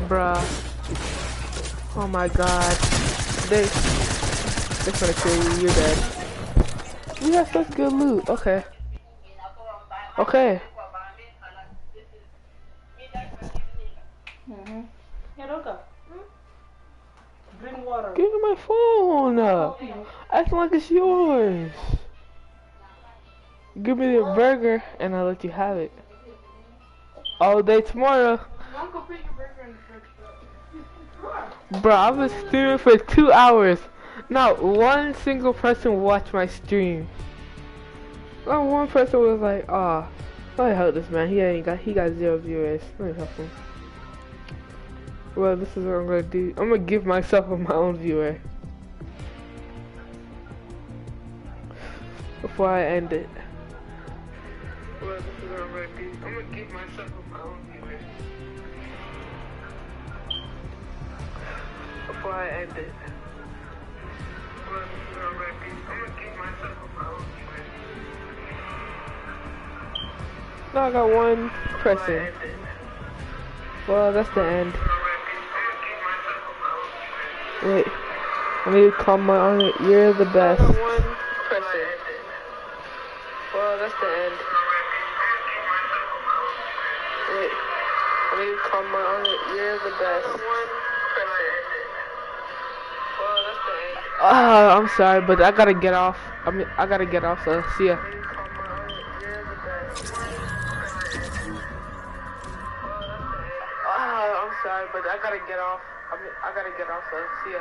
Bruh. Oh my god. They're gonna kill you, you're dead. We have such good loot. Okay. Okay.
Drink water.
Give me my phone. Act like it's yours. Give me the burger and I'll let you have it. All day tomorrow. Bro, I was streaming for 2 hours. Not one single person watched my stream. Not one person was like, "Ah, oh, let me help this man. He got 0 viewers. Let me help him." Well, this is what I'm gonna do. I'm gonna give myself my own viewer before I end it. Well, this is what I'm gonna do. I'm gonna give myself my own viewer before I end it. Well, this is what I'm gonna do. I'm gonna give myself my own viewer. Now I got one person. Well, that's the end. Wait, I need to calm my on it. You're the best. One person. Well, that's the end. Wait, I need to calm my on it. You're the best. One person. Well, that's the end. I'm sorry, but I gotta get off. I gotta get off. So see ya. I'm sorry, but I gotta get off. I gotta get off. So see ya.